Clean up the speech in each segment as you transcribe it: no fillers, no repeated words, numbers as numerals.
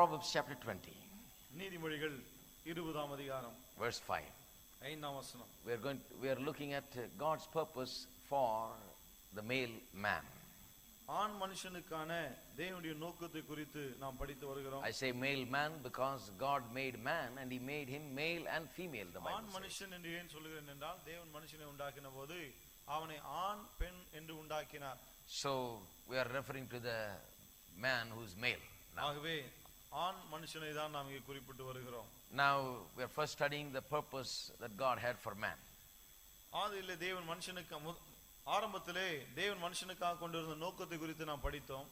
Proverbs chapter 20. நீதிமொழிகள் 20ஆம் அதிகாரம் Verse 5. 5ஆம் வசனம். We are looking at God's purpose for the male man. ஆண் மனுஷனுக்கான தேவனுடைய நோக்கத்தை குறித்து நாம் படித்து வருகிறோம். I say male man because God made man and he made him male and female. The Bible ஆண் மனுஷன் என்று ஏன் சொல்கிறேன் என்றால் தேவன் மனுஷனை உண்டாக்கின போது அவனை ஆண் பெண் என்று உண்டாக்கினார். So we are referring to the man who is male. ஆகவே ஆண் மனுஷனை தான் நாம் இங்கே குறிப்பிட்டு வருகிறோம். Now we are first studying the purpose that God had for man. ஆதியிலே தேவன் மனுஷனுக்கு ஆரம்பத்திலே தேவன் மனுஷனுக்காக கொண்டிருந்த நோக்கத்தை குறித்து நாம் படித்தோம்.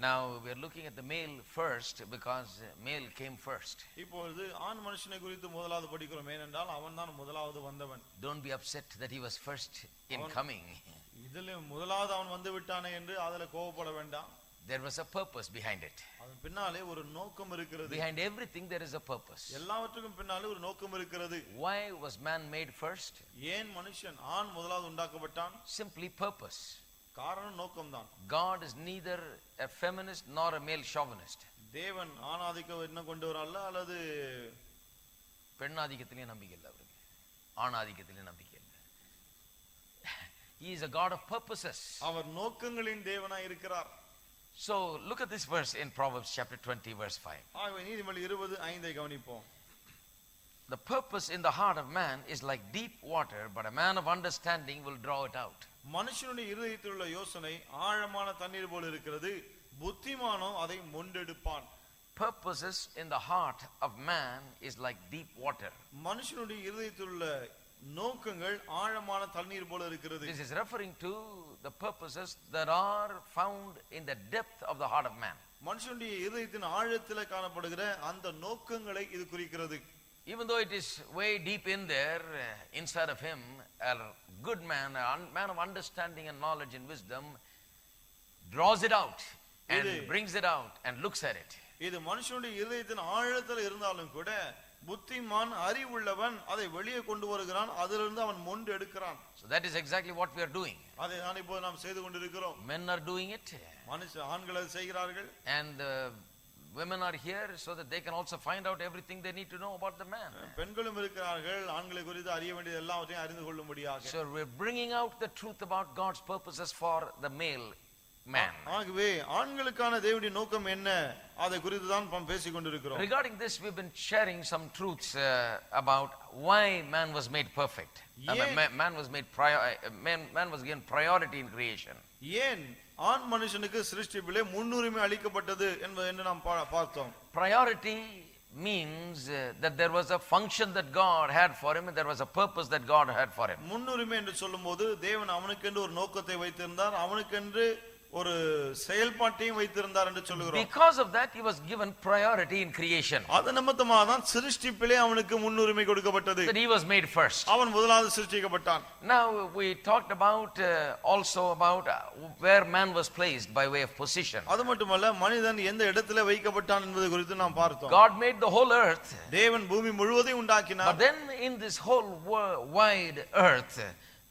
Now we are looking at the male first because male came first. இப்பொழுது ஆண் மனுஷனை குறித்து முதலாவது படிக்கிறோம். ஏனென்றால் அவன் தான் முதலாவது வந்தவன். Don't be upset that he was first in coming. இதிலே முதலாவது அவன் வந்து விட்டானே என்று அதிலே கோபப்பட வேண்டாம். There was a purpose behind it. அதன் பின்னாலே ஒரு நோக்கம் இருக்கிறது. Behind everything there is a purpose. எல்லாவற்றுக்கும் பின்னாலே ஒரு நோக்கம் இருக்கிறது. Why was man made first? ஏன் மனுஷன் ஆண் முதலாவது உண்டாக்கப்பட்டான்? Simply purpose. காரணம் நோக்கம்தான். God is neither a feminist nor a male chauvinist. தேவன் ஆணாதிக்கம் என்ன கொண்டு வரல அல்லது பெண்ணாதிக்கத்திலே நம்பிக்கை இல்லை அவருக்கு. ஆணாதிக்கத்திலே நம்பிக்கை இல்லை. He is a God of purposes. அவர் நோக்கங்களின் தேவனாய் இருக்கிறார். So look at this verse in Proverbs chapter 20 verse 5. ஆகவே நீதிமொழி 20:5 கவனிப்போம். The purpose in the heart of man is like deep water, but a man of understanding will draw it out. மனுஷனுடைய இருதயத்தில் உள்ள யோசனை ஆழமான தண்ணீர் போல இருக்கிறது, புத்திமானோ அதை மொண்டெடுப்பான். Purposes in the heart of man is like deep water. மனுஷனுடைய இருதயத்தில் உள்ள நோக்கங்கள் ஆழமான தண்ணீர் போல இருக்கிறது. This is referring to the purposes that are found in the depth of the heart of man. மனுஷனுடைய இதயத்தின் ஆழத்தில் காணப்படுகிற அந்த நோக்கங்களை இது குறிக்கிறது. Even though it is way deep in there, inside of him, a good man, a man of understanding and knowledge and wisdom, draws it out and brings it out and looks at it. இது மனுஷனுடைய இதயத்தின் ஆழத்தில் இருந்தாலும் கூட புத்திமான் அறிவுள்ளவன் அதை வெளியே கொண்டு வருகிறான், அதிலிருந்து அவன் மொண்டு எடுக்கிறான். So that is exactly what we are doing. அதை தான் இப்போது நாம் செய்து கொண்டிருக்கிறோம். Men are doing it. ஆண்கள் அதை செய்கிறார்கள். And women are here so that they can also find out everything they need to know about the man. பெண்களும் இருக்கிறார்கள், ஆண்களை குறித்து அறிய வேண்டியது எல்லாவற்றையும் அறிந்து கொள்ளும்படியாக. So we are bringing out the truth about God's purposes for the male man. ஆகவே ஆண்களுக்கான தேவனுடைய நோக்கம் என்ன அதை குறித்து தான் நாம் பேசிக் கொண்டிருக்கிறோம். Regarding this we have been sharing some truths about why man was made perfect. Man was given priority in creation. ஏன் ஆண் மனுஷனுக்கு சிருஷ்டிப்பிலே முன்னுரிமை அளிக்கப்பட்டது என்று நாம் பார்த்தோம். Priority means that there was a function that God had for him and there was a purpose that God had for him. முன்னுரிமை என்று சொல்லும்போது தேவன் அவனுக்கென்று ஒரு நோக்கத்தை வைத்திருந்தார், அவனுக்கென்று ஒரு செயல்பாட்டையும் வைத்திருந்தார் என்று சொல்லுகிறோம். Because of that he was given priority in creation. அது நிமித்தமாக தான் சிருஷ்டிப்பிலே அவனுக்கு முன்னுரிமை கொடுக்கப்பட்டது. That he was made first. அவன் முதலாவது சிருஷ்டிக்கப்பட்டான். Now we talked about also about where man was placed by way of position. அது மட்டுமல்ல மனிதன் எந்த இடத்திலே வைக்கப்பட்டான் என்பது குறித்து நாம் பார்த்தோம். God made the whole earth. தேவன் பூமி முழுவதையும் உண்டாக்கினார். But then in this whole wide earth,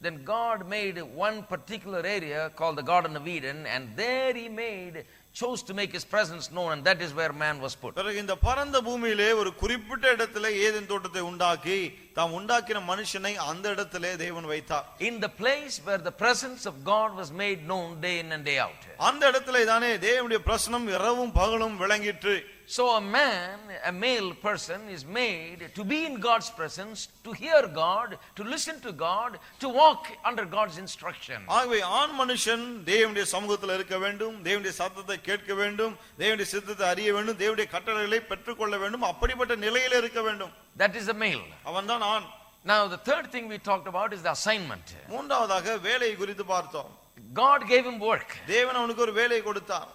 then God made one particular area called the Garden of Eden, and there he chose to make his presence known, and that is where man was put. பிறகு இந்த பரந்த பூமியிலே ஒரு குறிப்பிட்ட இடத்திலே Eden தோட்டத்தை உண்டாக்கி தாம் உண்டாக்கின மனுஷனை அந்த இடத்திலே தேவன் வைத்தார். In the place where the presence of God was made known day in and day out. அந்த இடத்திலே தானே தேவனுடைய பிரசன்னம் இரவும் பகலும் விளங்கிற்று. So a male person is made to be in God's presence, to hear God, to listen to God, to walk under God's instruction. ஆகவே ஆண் மனுஷன் தேவனுடைய சமூகத்தில் இருக்க வேண்டும், தேவனுடைய சத்தத்தை கேட்க வேண்டும், தேவனுடைய சித்தத்தை அறிய வேண்டும், தேவனுடைய கட்டளைகளை பெற்றுக்கொள்ள வேண்டும், அப்படிப்பட்ட நிலையிலே இருக்க வேண்டும். That is the male. அவன்தான் ஆண். Now the third thing we talked about is the assignment. மூன்றாவதாக வேலையை குறித்து பார்த்தோம். God gave him work. தேவன் அவனுக்கு ஒரு வேலையை கொடுத்தார்.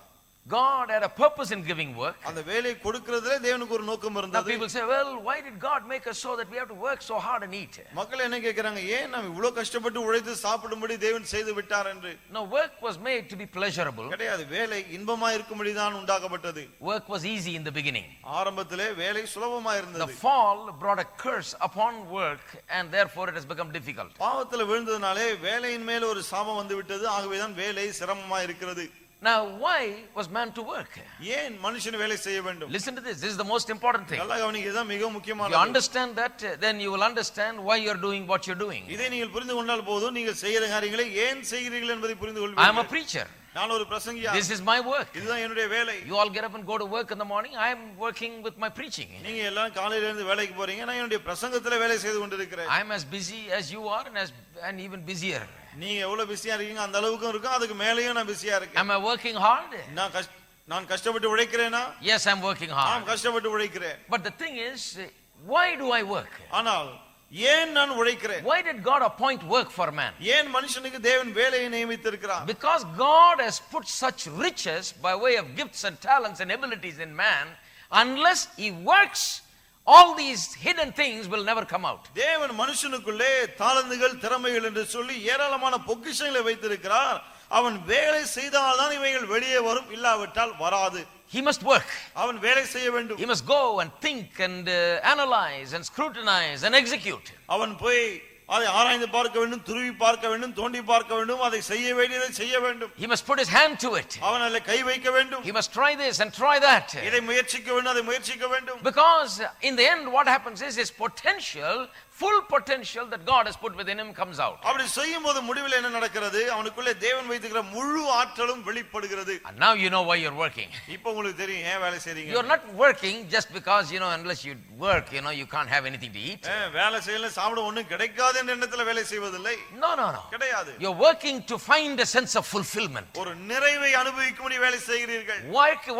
God had a purpose in giving work. அந்த வேலையை கொடுக்கிறதுல தேவனுக்கு ஒரு நோக்கம் இருந்தது. Now people say, well, why did God make us so that we have to work so hard and eat? மக்கள் என்ன கேக்குறாங்க, ஏன் நாம் இவ்வளவு கஷ்டப்பட்டு உழைத்து சாப்பிடும்படி தேவன் செய்து விட்டார் என்று. No, work was made to be pleasurable. கிடையாது, வேலை இன்பமா இருக்கும்படி தான் உண்டாக்கப்பட்டது. Work was easy in the beginning. ஆரம்பத்திலே வேலை சுலபமா இருந்தது. The fall brought a curse upon work and therefore it has become difficult. பாவத்துல விழுந்ததனாலே வேலையின் மேல் ஒரு சாபம் வந்து விட்டது, ஆகவே தான் வேலை சிரமமா இருக்கிறது. Now, why was man to work? ஏன் மனுஷன் வேலை செய்ய வேண்டும்? Listen to this. This is the most important thing. நல்லா கவனிங்க, இதுதான் மிக If you முக்கியமானது. understand that, then you will understand why you are doing what you are doing. இதை நீங்கள் புரிந்து கொண்டால் போதும், நீங்கள் செய்கிற காரியங்களை ஏன் செய்கிறீர்கள் என்பதை புரிந்து I am a கொள்வீர்கள். preacher. நான் ஒரு பிரசங்கியா, This is my work. இதுதான் என்னுடைய வேலை. You all get up and go to work in the morning. I am working with my preaching. நீங்க எல்லாம் காலையில இருந்து வேலைக்கு போறீங்க, நான் என்னுடைய பிரசங்கத்துல வேலை செய்து கொண்டிருக்கிறேன். I am as busy as you are and even busier. நீங்க எவ்வளவு பிஸியா இருக்கீங்க அந்த அளவுக்கும் இருக்கும், அதுக்கு மேலேயும் நான் பிஸியா இருக்கேன். Am I working hard? நான் கஷ்டப்பட்டு உழைக்கிறேனா? Yes, I am working hard. நான் கஷ்டப்பட்டு உழைக்கிறேன். But the thing is, why do I work? ஆனால் ஏன் நான் உழைக்கிறேன்? Why did God appoint work for man? ஏன் மனுஷனுக்கு தேவன் வேலையை நியமித்திருக்கிறார்? Because God has put such riches by way of gifts and talents and abilities in man. Unless he works, all these hidden things will never come out. தேவன் மனுஷனுக்குள்ளே தாளந்துகள், திறமைகள் என்று சொல்லி ஏராளமான பொக்கிஷங்களை வைத்திருக்கிறார். அவன் வேலை செய்தால்தான் இவைகள் வெளியே வரும், இல்லாவிட்டால் வராது. He must work. அவன் வேலை செய்ய வேண்டும். He must go and think and analyze and scrutinize and execute. அவன் போய் அதை ஆராய்ந்து பார்க்க வேண்டும், துருவி பார்க்க வேண்டும், தோண்டி பார்க்க வேண்டும், அதை செய்ய வேண்டியதை செய்ய வேண்டும். He must put his hand to it. அவன் அதில் கை வைக்க வேண்டும். He must try this and try that. இதை முயற்சிக்க வேண்டும், அதை முயற்சிக்க வேண்டும். Because in the end what happens is his potential, full potential that God has put within him comes out. அப்படி செய்யும்போது முடிவில் என்ன நடக்கிறது? அவனுக்குள்ளே தேவன் வைத்திருக்கிற முழு ஆற்றலும் வெளிப்படுகிறது. And now you know why you're working. இப்போ உங்களுக்கு தெரியும் ஏன் வேலை செய்றீங்க. You're not working just because, unless you work, you can't have anything to eat. வேலை செய்யல சாப்பிட ஒண்ணும் கிடைக்காது என்ற எண்ணத்துல வேலை செய்வதில்லை. No. கிடையாது. You're working to find a sense of fulfillment. ஒரு நிறைவை அனுபவிக்கும்படி வேலை செய்கிறீர்கள்.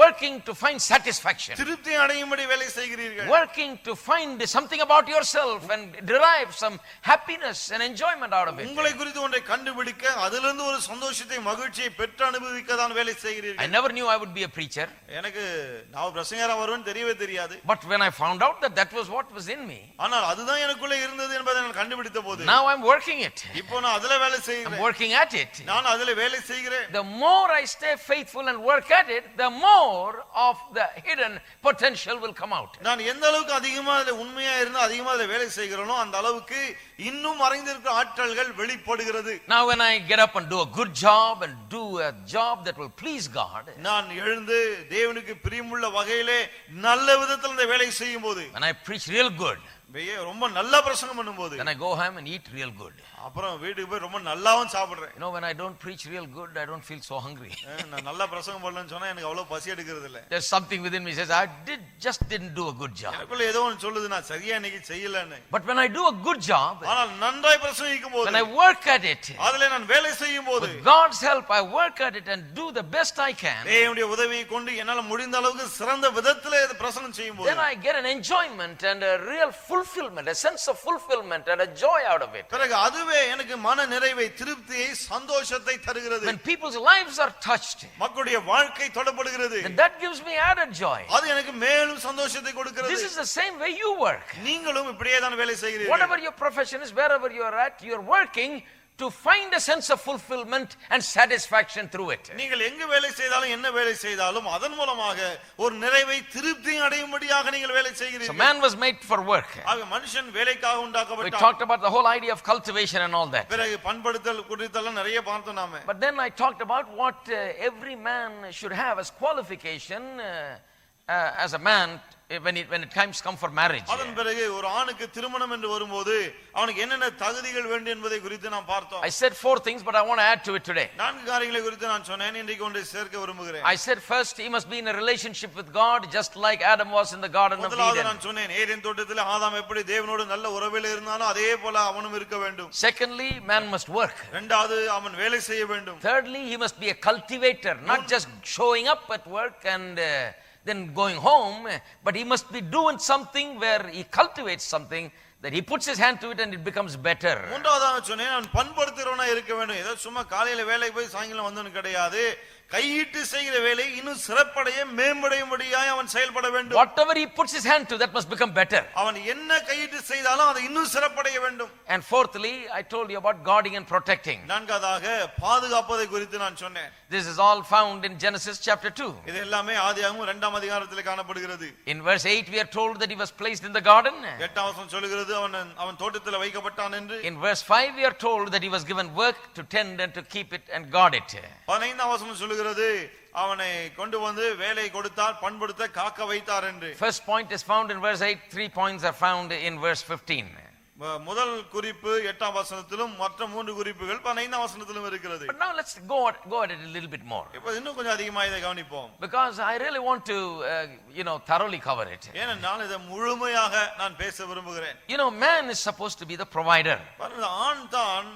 Working to find satisfaction. திருப்தி அடையும்படி வேலை செய்கிறீர்கள். Working to find something about yourself and derive some happiness and enjoyment out of it. உங்களை குறித்து ஒன்றை கண்டுபிடிக்க, அதிலிருந்து ஒரு சந்தோஷத்தை, மகிழ்ச்சியை பெற்று அனுபவிக்க தான் வேலை செய்கிறீர்கள். I never knew I would be a preacher. எனக்கு நான் பிரசங்கரா வருவேன்னு தெரியவே தெரியாது. But when I found out that was what was in me. ஆனால் அதுதான் எனக்குள்ள இருந்தது என்பதை நான் கண்டுபிடித்த போது, Now I'm working it. இப்போ நான் அதுல வேலை I'm செய்கிறேன். working at it. நான் அதுல வேலை செய்கிறேன். The more I stay faithful and work at it, the more of the hidden potential will come out. நான் எந்த அளவுக்கு அதிகமா அதுல உண்மையா இருந்து அதிகமா அதுல வேலை செய்கிறேனோ அந்த அளவுக்கு இன்னும் மறைந்திருக்கிற ஆற்றல்கள் வெளிப்படுகிறது. Now when I get up and do a good job and do a job that will please God, நான் எழுந்து தேவனுக்கு பிரியமுள்ள வகையிலே நல்ல விதத்தில் இந்த வேலை செய்யும்போது, when I preach real good, ரொம்ப நல்லா பிரசங்கம் பண்ணும்போது, then I go home and eat real good. அப்புறம் வீட்டுக்கு போய் ரொம்ப நல்லாவும் சாப்பிடுறேன். When I don't preach real good, I don't feel so hungry. நான் நல்லா பிரசங்கம் பண்ணலன்னு சொன்னா எனக்கு அவ்வளவு பசி எடுக்கிறது இல்ல. There's something within me says I didn't do a good job. எனக்குள்ள ஏதோ ஒன்னு சொல்லுது நான் சரியா இன்னைக்கு செய்யலன்னு. But when I do a good job, ஆனால் நன்றாய் பிரசங்கிக்கும் போது, when I work at it, அதிலே நான் வேலை செய்யும் போது, with God's help I work at it and do the best I can. தேவனுடைய உதவியை கொண்டு என்னால முடிந்த அளவுக்கு சிறந்த விதத்திலே இது பிரசங்கம் செய்யும் போது, then I get an enjoyment and a real fulfillment, a sense of fulfillment and a joy out of it. பிறகு அதுவே எனக்கு மன நிறைவை, திருப்தியை, சந்தோஷத்தை தருகிறது. When people's lives are touched, மக்களுடைய வாழ்க்கை தொடப்படுகிறது, then that gives me added joy. அது எனக்கு மேலும் சந்தோஷத்தை கொடுக்கிறது. This is the same way you work. நீங்களும் இப்படியே தான் வேலை செய்கிறீர்கள். Whatever your profession is, wherever you are at, you are working to find a sense of fulfillment and satisfaction through it. நீங்கள் எங்கு வேலை செய்தாலும் என்ன வேலை செய்தாலும் அதன் மூலமாக ஒரு நிறைவை, திருப்தி அடையும்படியாக நீங்கள் வேலை So செய்கிறீர்கள். man was made for work. ஆக மனுஷன் வேலைக்காக We உண்டாக்கப்பட்டான். talked about the whole idea of cultivation and all that. பிறகு பண்படுத்தல் குறித்தெல்லாம் நிறைய பார்த்தோம் நாம. But then I talked about what every man should have as qualification as a man when it comes for marriage. அதன் பிறகு ஒரு ஆணுக்கு திருமணம் என்று வரும்போது அவனுக்கு என்னென்ன தகுதிகள் வேண்டும் என்பதை குறித்து நாம் பார்த்தோம். I said 4 things, but I want to add to it today. 4 காரியங்களை குறித்து நான் சொன்னேன், இன்றைக்கு ஒன்றை சேர்க்க விரும்புகிறேன். I said first he must be in a relationship with God just like Adam was in the garden of முதலாவது Eden. நான் சொன்னேன், ஏதேன் தோட்டத்தில் ஆதாம் எப்படி தேவனோடு நல்ல உறவில் இருந்தானோ அதே போல அவனும் இருக்க வேண்டும். Secondly, man must work. இரண்டாவது அவன் வேலை செய்ய வேண்டும். Thirdly, he must be a cultivator, not just showing up at work and then going home, but he must be doing something where he cultivates something that he puts his hand to it and it becomes better. மூன்றாவதாக சொன்னேன், அவன் பண்படுத்துறவனா இருக்க வேண்டும். ஏதோ சும்மா காலையில வேலைக்கு போய் சாயங்காலம் வந்தவன் கிடையாது. கையிட்டு செய்கிற வேலை இன்னும் சிறப்படைய, மேம்படையும்படியாய் அவன் செயல்பட வேண்டும். Whatever he puts his hand to, that must become better. அவன் என்ன கையிட்டு செய்தாலும் அது இன்னும் சிறப்படைய வேண்டும். And fourthly, I told you about guarding and protecting. நான்காவதாக பாதுகாப்பதை குறித்து நான் சொன்னேன். This is all found in Genesis chapter 2. இது எல்லாமே ஆதியாகமம் 2ஆம் அதிகாரத்தில் காணப்படுகிறது. In verse 8 we are told that he was placed in the garden. 8ஆம் வசனம் சொல்கிறது அவன் தோட்டத்தில் வைக்கப்பட்டான் என்று. In verse 5 we are told that he was given work to tend and to keep it and guard it. 15ஆம் வசனம் சொல்லுகிறது அவனை கொண்டு வந்து வேலை கொடுத்தார், பண்படுத்த காக்க வைத்தார் என்று. First point is found in verse 8. 3 points are found in verse 15. முதல் குறிப்பு 8ஆம் வசனத்திலும் மற்ற 3 குறிப்புகள் 15ஆம் வசனத்திலும் இருக்கிறது. But now let's go at it a little bit more. இப்போ இன்னும் கொஞ்சம் அதிகமா இதை கவனிப்போம். Because I really want to thoroughly cover it. ஏனென்றால் இதை முழுமையாக நான் பேச விரும்புகிறேன். Man is supposed to be the provider. ஆண் தான்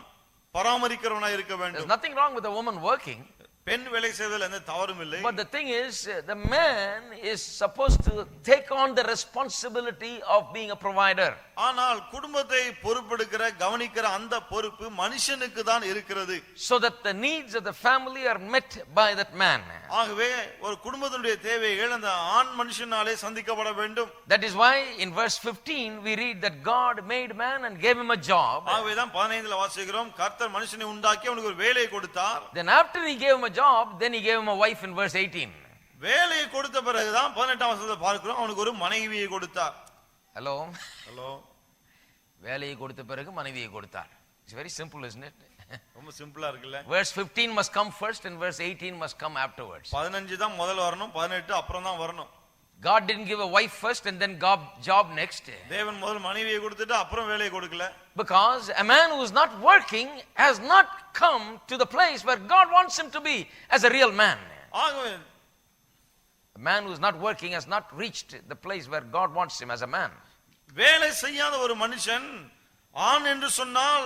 பராமரிக்கிறவனாய் இருக்க வேண்டும். There's nothing wrong with a woman working. பெண் வேலை செய்வதில் எந்த தவறும் இல்லை. But the thing is, the man is supposed to take on the responsibility of being a provider. ஆனால் குடும்பத்தை பொறுப்பெடுக்கிற கவனிக்கிற அந்த பொறுப்பு மனுஷனுக்கு தான் இருக்கிறது. So that the needs of the family are met by that man. ஆகவே ஒரு குடும்பத்தினுடைய தேவைகள் அந்த ஆண் மனுஷனாலே சந்திக்கப்பட வேண்டும். That is why in verse 15 we read that God made man and gave him a job. ஆகவே தான் 15ல வாசிக்கிறோம், கர்த்தர் மனுஷனை உண்டாக்கி அவனுக்கு ஒரு வேலையை கொடுத்தார். Then after he gave him a job, then he gave him a wife in verse 18. வேலையை கொடுத்த பிறகு தான் 18ஆம் வசனத்தை பார்க்கிறோம், அவனுக்கு ஒரு மனைவியை கொடுத்தார். Hello. வேலையை கொடுத்த பிறகு மனைவியை கொடுத்தார். It's very simple, isn't it? ரொம்ப சிம்பிளா இருக்குல்ல? Verse 15 must come first and verse 18 must come afterwards. 15 தான் முதல்ல வரணும், 18 அப்புறம் தான் வரணும். God didn't give a wife first and then job next. தேவன் முதல் மனைவியை கொடுத்துட்டு அப்புறம் வேலையை கொடுக்கல. Because a man who is not working has not come to the place where God wants him to be as a real man. ஆகவே a man who is not working has not reached the place where God wants him as a man. வேலை செய்யாத ஒரு மனுஷன் ஆண் என்று சொன்னால்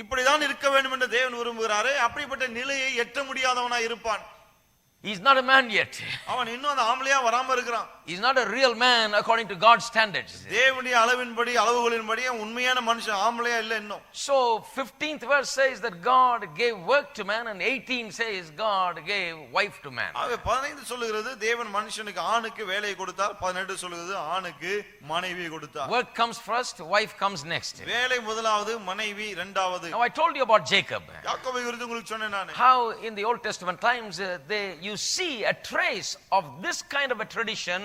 இப்படிதான் இருக்க வேண்டும் என்று தேவன் விரும்புகிறாரே, அப்படிப்பட்ட நிலையை எட்ட முடியாதவனாய் இருப்பான். He is not a man yet. அவன் இன்னும் அந்த ஆம்பளையா வராம இருக்கிறான். He is not a real man according to God's standards. தேவனுடைய அளவின்படி அளவுகளின்படி உண்மையான மனுஷன் ஆம்பளையா இல்ல இன்னும். So 15th verse says that God gave work to man and 18 says God gave wife to man. ஆக 15 சொல்லுகிறது தேவன் மனுஷனுக்கு ஆணுக்கு வேலையை கொடுத்தார், 18 சொல்லுகிறது ஆணுக்கு மனைவியை கொடுத்தார். Work comes first, wife comes next. வேலை முதலாவது, மனைவி இரண்டாவது. Now I told you about Jacob. யாக்கோபை குறித்து உங்களுக்கு சொன்னேன் நான். How in the Old Testament times you see a trace of this kind of a tradition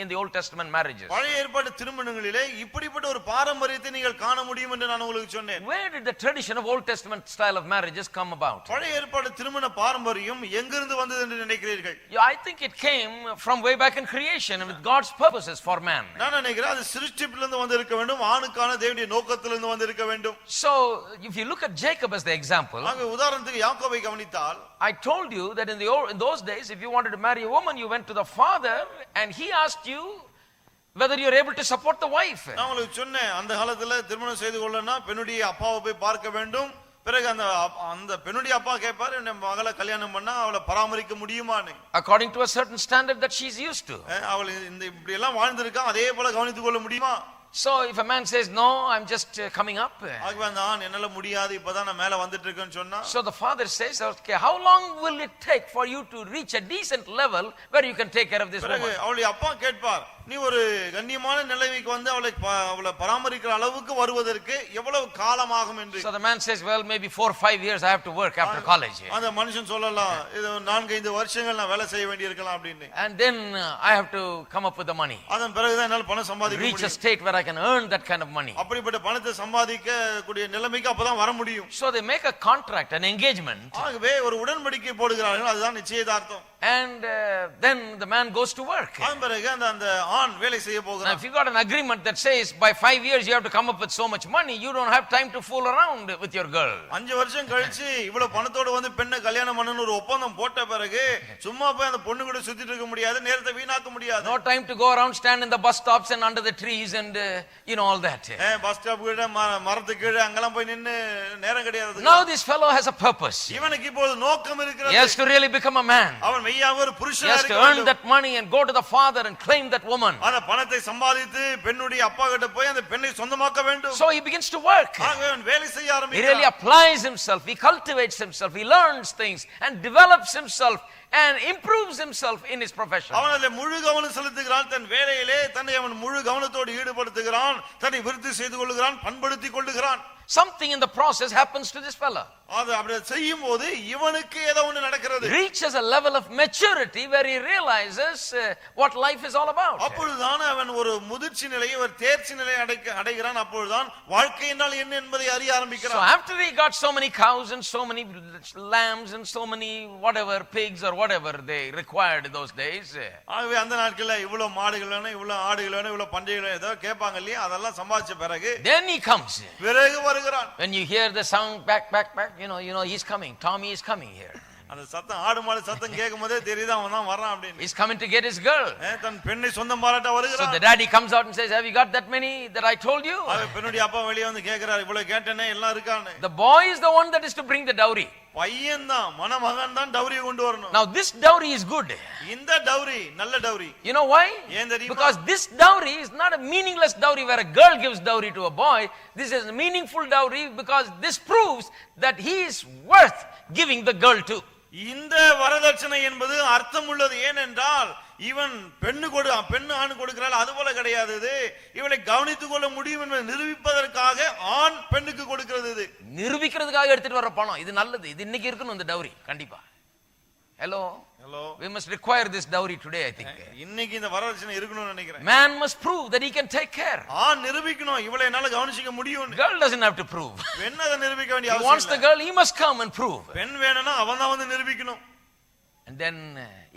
in the Old Testament marriages. பழைய ஏற்பாட்டு திருமணங்களிலே இப்படிப்பட்ட ஒரு பாரம்பரியத்தை நீங்கள் காண முடியும் என்று நான் உங்களுக்கு சொன்னேன். Where did the tradition of Old Testament style of marriages come about? பழைய ஏற்பாட்டு திருமண பாரம்பரியம் எங்கிருந்து வந்தது என்று நினைக்கிறீர்கள்? I think it came from way back in creation with God's purposes for man. நான் நினைக்கிறேன் அது சிருஷ்டிப்பிலிருந்து வந்திருக்க வேண்டும், ஆணுக்கான தேவனுடைய நோக்கத்திலிருந்து வந்திருக்க வேண்டும். So if you look at Jacob as the example, ஆக உதாரணத்துக்கு யாக்கோபை கவனித்தால், I told you that in those days if you wanted to marry a woman you went to the father and he asked you whether you are able to support the wife. நான் உங்களுக்கு சொன்னேன், அந்த காலத்துல திருமணம் செய்து கொள்ளனா பெண்ணுடைய அப்பாவை போய் பார்க்க வேண்டும். பிறகு அந்த பெண்ணுடைய அப்பா கேட்பார், என் மகளை கல்யாணம் பண்ணா அவளை பராமரிக்க முடியுமான்னு. According to a certain standard that she is used to. அவள் இந்த இப்படி எல்லாம் வாழ்ந்திருக்கா, அதே போல கவனித்துக் கொள்ள முடியுமா? So if a man says no, I'm just coming up. ஆகவே நான் என்னால முடியாது, இப்பதான் நான் மேல வந்துட்டு இருக்கேன்னு சொன்னா, so the father says, okay, how long will it take for you to reach a decent level where you can take care of this woman? அவளுடைய அப்பா கேட்பார், நீ ஒரு கண்ணியமான நிலைமைக்கு வந்து அவளை பராமரிக்கிற அளவுக்கு வருவதற்கு எவ்வளவு காலம் ஆகும் என்று. So the man says, well, maybe 4 or 5 years I have to work after college. அந்த மனுஷன் சொல்லலாம், இது 4-5 வருஷங்கள் நான் வேலை செய்ய வேண்டியிருக்கலாம் அப்படின்னு. And then I have to come up with the money. அதன் பிறகுதான் என்னால பணம் சம்பாதிக்க முடியும். Reach a state where I can earn that kind of money. அப்படிப்பட்ட பணத்தை சம்பாதிக்க கூடிய நிலைமைக்கு அப்பதான் வர முடியும். So they make a contract, an engagement. ஆகவே ஒரு உடன்படிக்கை போடுகிறார்கள், அதுதான் நிச்சயதார்த்தம். And then the man goes to work. அதன் பிறகு அந்த ஆண் வேலை செய்ய போகிறான். Now if you got an agreement that says by 5 years you have to come up with so much money, you don't have time to fool around with your girl. 5 வருஷம் கழிச்சு இவ்வளவு பணத்தோட வந்து பெண்ணை கல்யாணம் பண்ணனும் ஒரு ஒப்பந்தம் போட்ட பிறகு சும்மா போய் அந்த பொண்ணு கூட சுத்திட்டு இருக்க முடியாது, நேரத்தை வீணாக்க முடியாது. No time to go around, stand in the bus stops and under the trees and all that. Bus stop கிட்ட மரத்துக்கு கீழே அங்கெல்லாம் போய் நின்னு நேரம் கிடையாது. Now this fellow has a purpose. இவனுக்கு இப்போது நோக்கம் இருக்கிறது. He has to really become a man. அவன் மெய்யாவே ஒரு புருஷனா இருக்க வேண்டும். He has to earn that money and go to the father and claim that woman. அந்த பணத்தை சம்பாதித்து பெண்ணுடைய அப்பா கிட்ட போய் அந்த பெண்ணை சொந்தமாக்க வேண்டும். So he begins to work. அவன் வேலை செய்ய ஆரம்பிக்கிறான். He really applies himself, he cultivates himself, he learns things and develops himself and improves himself in his profession. அவன் அதிலே முழு கவனம் செலுத்துகிறான், தன் வேலையிலே தன்னை அவன் முழு கவனத்தோடு ஈடுபடுத்துகிறான், தன்னை விருத்தி செய்து கொள்கிறான், பண்படுத்திக் கொள்கிறான். Something in the process happens to this fellow. அது அப்படி செய்யும் போது இவனுக்கு ஏதோ ஒண்ணு நடக்கிறது. Reaches a level of maturity where he realizes what life is all about. அப்பொழுதுதான் அவன் ஒரு முதிர்ச்சி நிலையை, ஒரு தேர்ச்சி நிலையை அடைகிறான். அப்பொழுதுதான் வாழ்க்கை என்றால் என்ன என்பதை அறிய So ஆரம்பிக்கிறான். after he got so many cows and so many lambs and so many whatever pigs or whatever they required in those days, ஆகவே அந்த நாட்கள்ல இவ்வளவு மாடுகள் வேணும், இவ்வளவு ஆடுகள் வேணும், இவ்வளவு பன்றிகள் ஏதோ கேட்பாங்க இல்லையா, அதெல்லாம் சம்பாதிச்ச பிறகு then he comes. பிறகு வருகிறான். When you hear the sound back, you know he's coming. Tommy is coming here. அந்த சத்தம், ஆடு மாடு சத்தம் கேட்கும் போதே தெரியுது அவன் தான் வர்றான் அப்படின்னு. He's coming to get his girl. தன் பெண்ணை சொந்தம் பாராட்ட So வருகிறான். the daddy comes out and says, have you got that many that I told you? அவன் பெண்ணுடைய அப்பா வெளியே வந்து கேக்குறாரு, இவ்வளவு கேட்டனே எல்லாம் இருக்கான்னு. The boy is the one that is to bring the dowry. பையன் தான், மணமகன் தான் டவுரி கொண்டு வரணும். Now this dowry is good. இந்த டவுரி நல்ல டவுரி. You know why? ஏன் தெரியுமா? Because this dowry is not a meaningless dowry where a girl gives dowry to a boy. This is a meaningful dowry because this proves that he is worth giving the girl to. இந்த வரதட்சணை என்பது அர்த்தம் உள்ளது. ஏனென்றால் இவன் பெண்ணு ஆண் கொடுக்கிறாள், அது போல கிடையாது. இது இவளை கவனித்துக் கொள்ள முடியும் என்பதை நிரூபிப்பதற்காக ஆண் பெண்ணுக்கு கொடுக்கிறது. இது நிரூபிக்கிறதுக்காக எடுத்துட்டு வர பணம். இது நல்லது. இது இன்னைக்கு இருக்கணும் இந்த dowry கண்டிப்பா. Hello. We must require this dowry today, I think. இன்னைக்கு இந்த வரதட்சணை இருக்கணும்னு நினைக்கிறேன். Man must prove that he can take care. ஆண் நிரூபிக்கணும் இவளை என்னால கவனிச்சிக்க முடியும். Girl doesn't have to prove. பெண் அதை நிரூபிக்க வேண்டிய He அவசியம் wants the இல்லை. girl, he must come and prove. பெண் வேணும்னா அவன் தான் வந்து நிரூபிக்கணும். And then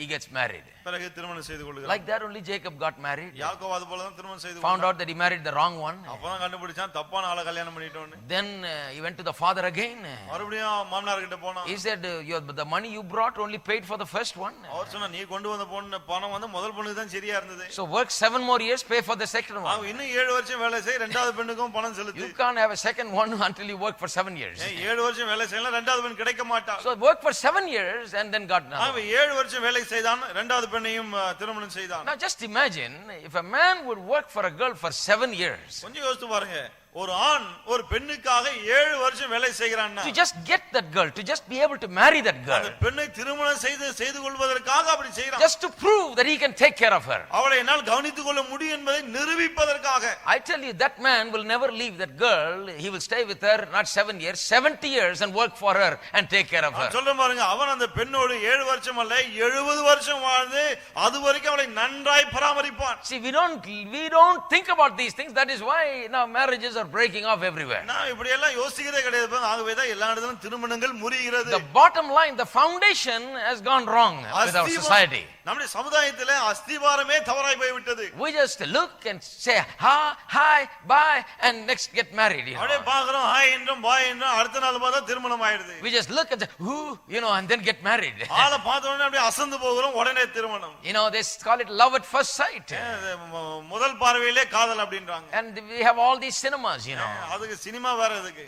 he gets married. பிறகு திருமணம் செய்து கொள்கிறான். Like that only Jacob got married. யாக்கோபு அது போல தான் திருமணம் செய்து Found out that he married the wrong one. அப்பதான் கண்டுபிடிச்சான் தப்பான ஆளை கல்யாணம் பண்ணிட்டோன்னு. Then he went to the father again. மறுபடியும் மாமனார் கிட்ட போனான். He said, the money you brought only paid for the first one. அவர் சொன்னா, நீ கொண்டு வந்த பணம் வந்து முதல் பொண்ணுக்கு தான் சரியா இருந்தது. So work 7 more years, pay for the second one. அவன் இன்னும் 7 வருஷம் வேலை செய், இரண்டாவது பெண்ணுக்கும் பணம் செலுத்து. You can't have a second one until you work for 7 years. 7 வருஷம் வேலை செய்யலாம், இரண்டாவது பெண் கிடைக்க மாட்டா. So work for 7 years and then got another. அவன் 7 வருஷம் வேலை செய்தான், இரண்டாவது பெண்ணையும் திருமணம் செய்தான். Now just imagine if a man would work for a girl for 7 years. கொஞ்சம் யோசித்து பாருங்க, ஒரு ஆண் ஒரு பெண்ணுக்காக 7 வருஷம் வேலை செய்கிறான்னா, to just get that girl, to just be able to marry that girl, அந்த பெண்ணை திருமணம் செய்து கொள்வதற்காக அப்படி செய்றான். just to prove that he can take care of her. அவளை என்னால் கவனித்துக் கொள்ள முடியும் என்பதை நிரூபிப்பதற்காக. I tell you, that man will never leave that girl. He will stay with her not 7 years, 70 years and work for her and take care of her. சொல்றேன் பாருங்க, அவன் அந்த பெண்ணோடு 7 வருஷம் அல்ல 70 வருஷம் வாழ்ந்து அது வரைக்கும் அவளை நன்றாய் பராமரிப்பான். See, we don't think about these things. That is why now marriages are breaking off everywhere. நான் இப்படி எல்லாம் யோசிக்கிறதே கிடையாது. ஆகவே தான் எல்லா இடத்திலும் திருமணங்கள் முறிகிறது. The bottom line, the foundation has gone wrong with our society. நம்முடைய சமுதாயத்திலே அஸ்திவாரமே தவறாய் போய் விட்டது. We just look and say hi, bye and next get married. அப்படியே பாக்குறோம், ஹாய் என்றும் பாய் என்றும் அடுத்த நாள் பார்த்தா திருமணம் ஆயிடுது. We just look and say and then get married. ஆளை பார்த்த உடனே அப்படியே அசந்து போகிறோம், உடனே திருமணம். They call it love at first sight. முதல் பார்வையிலே காதல் அப்படின்றாங்க. And we have all these cinemas, அதுக்கு சினிமா வேற எதுக்கு?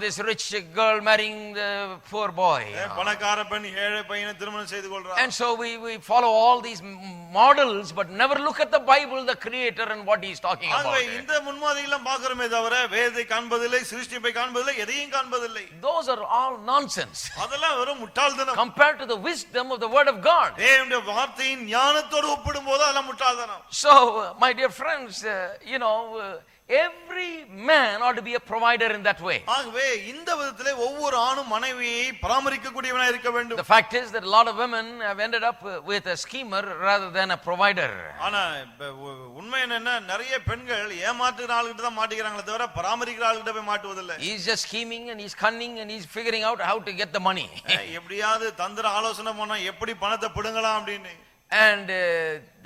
This rich girl marrying the poor boy. பணக்கார பெண் ஏழை பையனை திருமணம் செய்து கொள்றா. And so we follow all these models but never look at the Bible, the creator and what he is talking about. ஆகவே இந்த முன்மாதிரிலாம் பார்க்கிறோமே தவிர வேதத்தை காண்பதில்லை, சிருஷ்டிப்பை காண்பதில்லை, எதையும் காண்பதில்லை. Those are all nonsense. அதெல்லாம் வெறும் முட்டாள்தனம். Compared to the wisdom of the word of God. தேவனுடைய வார்த்தையின் ஞானத்தோடு ஒப்பிடும்போது அதெல்லாம் முட்டாள்தனம். So my dear friends, every man ought to be a provider in that way. ஆகவே இந்த விதத்திலே ஒவ்வொரு ஆணும் மனைவியை பராமரிக்கக்கூடியவனாய் இருக்க வேண்டும். The fact is that a lot of women have ended up with a schemer rather than a provider. ஆனா உண்மை என்னன்னா, நிறைய பெண்கள் ஏமாற்றுகிற ஆளுகிட்ட தான் மாட்டிக்கிறாங்களே தவிர பராமரிக்கிற ஆளுகிட்ட போய் மாட்டுவதில்லை. He is just scheming and he's cunning and he's figuring out how to get the money. எப்படியாவது தந்திர ஆலோசனை பண்ணா எப்படி பணத்தை பிடுங்கலாம் அப்படின்னு. And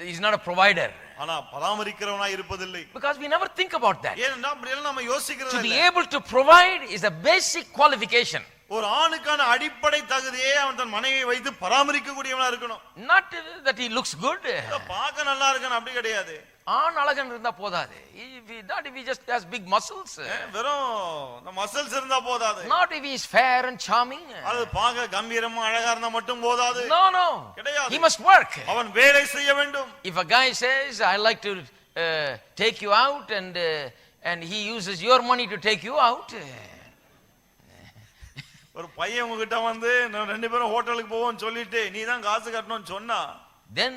he's not a provider. ஆனா பராமரிக்கிறவனாய் இருப்பதில்லை. Because we never think about that. ஏனென்றால் அப்படி எல்லாம் நம்ம யோசிக்கிறது To இல்ல. be able to provide is a basic qualification. ஒரு ஆணுக்கான அடிப்படை தகுதியே அவன் தன் மனைவியை வைத்து பராமரிக்க கூடியவனா இருக்கணும். Not that he looks good. பார்க்க நல்லா இருக்கான் அப்படி கிடையாது. ஆண் அழகன் இருந்தா போதாது. If he just has big muscles. வெறும் மசில்ஸ் இருந்தா போதாது. Not if he is fair and charming. அது பார்க்க கம்பீரமா அழகா இருந்தா மட்டும் போதாது. No. கிடையாது. He must work. அவன் வேலை செய்ய வேண்டும். If a guy says, I like to take you out and he uses your money to take you out. ஒரு பையன் உங்ககிட்ட வந்து நான் 2 பேரும் ஹோட்டலுக்கு போவோம் சொல்லிட்டு நீ தான் காசு கட்டணும்னு சொன்னா, then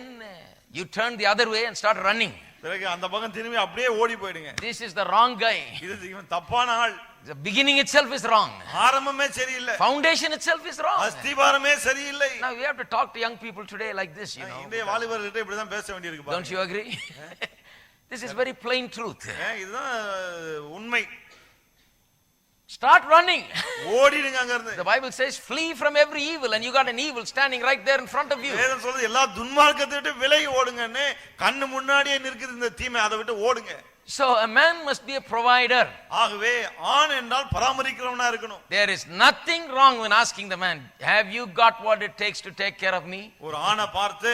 you turn the other way and start running. பிறகு அந்த பக்கம் திரும்பி அப்படியே ஓடி போயிடுங்க. This is the wrong guy. இவன் தப்பான ஆள். The beginning itself is wrong. ஆரம்பமே சரியில்லை. Foundation itself is wrong. அஸ்திபாரமே சரியில்லை. Now we have to talk to young people today like this, you know. இன்றைய வாலிபர்கள்ட்ட இப்படி தான் பேச வேண்டியிருக்கு பாருங்க. Don't you agree? This is very plain truth. இதுதான் உண்மை. Start running. ஓடிடுங்க அங்க இருந்து. The Bible says flee from every evil, and you got an evil standing right there in front of you. வேதம் சொல்லுது எல்லா துன்மார்க்கத்தை விட்டு விலகி ஓடுங்கன்னு. கண்ணு முன்னாடியே நிற்குது இந்த தீமை, அதை விட்டு ஓடுங்க. So a man must be a provider. ஆகவே ஆண் என்றால் பராமரிக்கிறவனா இருக்கணும். There is nothing wrong when asking the man, have you got what it takes to take care of me? ஒரு ஆணை பார்த்து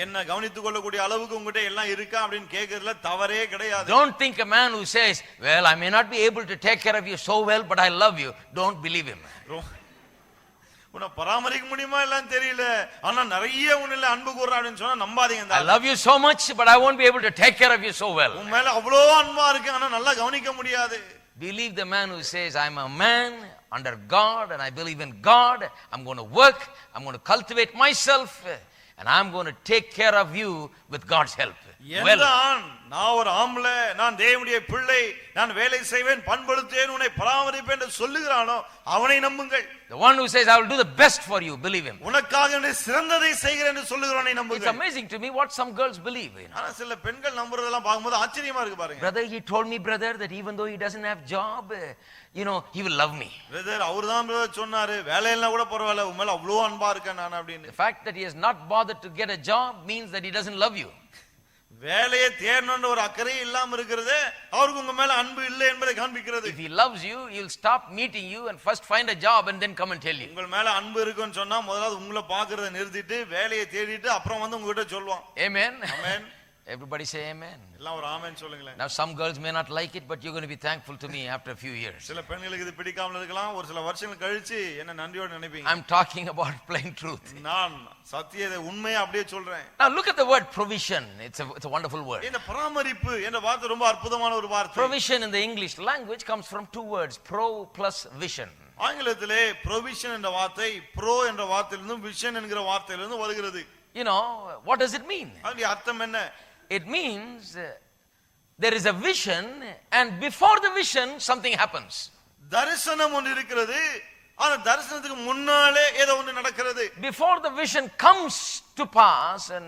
என்ன கவனித்துக் கொள்ளக்கூடிய அளவுக்கு உங்ககிட்ட எல்லாம் இருக்கா அப்படின்னு கேக்குறதுல தவறே கிடையாது. Don't think a man who says, well, I may not be able to take care of you so well, but I love you. Don't believe him. உன்னை பராமரிக்க முடியுமா இல்லன்னு தெரியல, ஆனா நிறைய உன்னில அன்பு கூர்றா அப்படின்னு சொன்னா நம்பாதீங்க. I love you so much, but I won't be able to take care of you so well. உன் மேல அவ்வளோ அன்பா இருக்கு, ஆனா நல்லா கவனிக்க முடியாது. Believe the man who says, I'm a man under God and I believe in God. I'm going to work. I'm going to cultivate myself and I'm going to take care of you with God's help. நான் ஒரு ஆம்பளை, நான் தேவனுடைய பிள்ளை, நான் வேலை செய்வேன், பண்படுத்துவேன், உன்னை பராமரிப்பேன் என்று சொல்லுகிறானோ அவனை நம்புங்கள். The one who says I will do the best for you, believe him. உனக்காக சிறந்ததை செய்கிறேன் என்று சொல்லுகிறவனை நம்புங்கள். It's amazing to me what some girls believe. ஆனா சில பெண்கள் நம்புறதெல்லாம் பாக்கும்போது ஆச்சரியமா இருக்கு பாருங்க. Brother, he told me, brother, that even though he doesn't have job, he will love me. Brother, அவர்தான் சொன்னாரு, வேலை எல்லாம் கூட பரவாயில்லை, உன் மேல அவ்வளவு அன்பா இருக்கேன் நான் அப்படின்னு. The fact that he has not bothered to get a job means that he doesn't love you. வேலையை தேடணும்ன்ற ஒரு அக்கறை இல்லாம இருக்கிறது அவருக்கு உங்க மேல அன்பு இல்லை என்பதை காண்பிக்கிறது. If he loves you, he'll stop meeting you and first find a job and then come and tell you. உங்க மேல அன்பு இருக்குன்னு சொன்னா முதல்ல உங்களை பார்க்கறதை நிறுத்திட்டு வேலையை தேடிட்டு அப்புறம் வந்து உங்ககிட்ட சொல்வான். Amen. Amen. Everybody say amen. எல்லாம் ஒரு ஆமென் சொல்லுங்களேன். Now some girls may not like it, but you're going to be thankful to me after a few years. சில பெண்களுக்கு இது பிடிக்காம இருக்கலாம், ஒரு சில வருஷங்கள் கழிச்சு என்ன நன்றியோட நினைப்பீங்க. I'm talking about plain truth. நான் சத்தியத்தை உண்மையை அப்படியே சொல்றேன். Now look at the word provision. It's a wonderful word. இந்த பராமரிப்பு என்ற வார்த்தை ரொம்ப அற்புதமான ஒரு வார்த்தை. Provision in the English language comes from two words, pro plus vision. ஆங்கிலத்திலே provision என்ற வார்த்தை pro என்ற வார்த்தையிலிருந்து vision என்கிற வார்த்தையிலிருந்து வருகிறது. What does it mean? அதனுடைய அர்த்தம் என்ன? It means there is a vision and before the vision something happens. தரிசனம் ஒன்று இருக்கிறது, அந்த தரிசனத்துக்கு முன்னாலே ஏதோ ஒன்று நடக்கிறது. Before the vision comes to pass and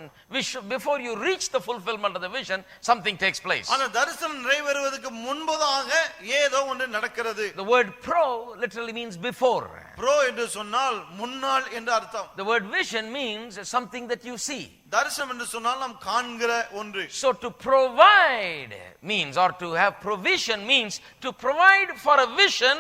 before you reach the fulfillment of the vision, something takes place. அந்த தரிசனம் நிறைவேறுவதற்கு முன்பதாக ஏதோ ஒன்று நடக்கிறது. The word pro literally means before. Pro என்று சொன்னால் முன்னால் என்று அர்த்தம். The word vision means something that you see. தரிசனம் என்று சொன்னால் நாம் காண்கிற ஒன்று. So to provide means, or to have provision means to provide for a vision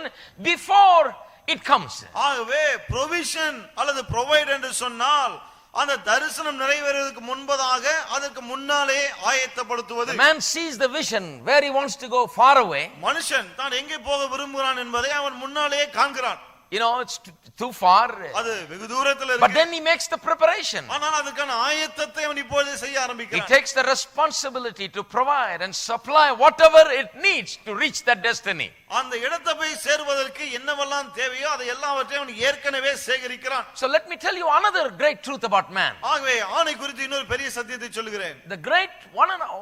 before it comes. ஆகவே provision அல்லது provide என்று சொன்னால் அந்த தரிசனம் நிறைவேறுவதற்கு முன்பதாக அதற்கு முன்னாலே ஆயத்தப்படுத்துவது. The man sees the vision where he wants to go far away. மனுஷன் தான் எங்கே போக விரும்புகிறான் என்பதை அவன் முன்னாலே காண்கிறான். It's too far. அது வெகு தூரத்துல இருக்கு. But then he makes the preparation. ஆனால் அதுக்கான ஆயத்தத்தை அவன் இப்போது செய்ய ஆரம்பிக்கிறான். He takes the responsibility to provide and supply whatever it needs to reach that destiny. அந்த இடத்தை போய் சேர்வதற்கு என்னவெல்லாம் தேவையோ அதை எல்லாவற்றையும் அவன் ஏற்கனவே சேகரிக்கிறான். So let me tell you another great truth about man. ஆகவே ஆணை குறித்து இன்னொரு பெரிய சத்தியத்தை சொல்லுகிறேன். The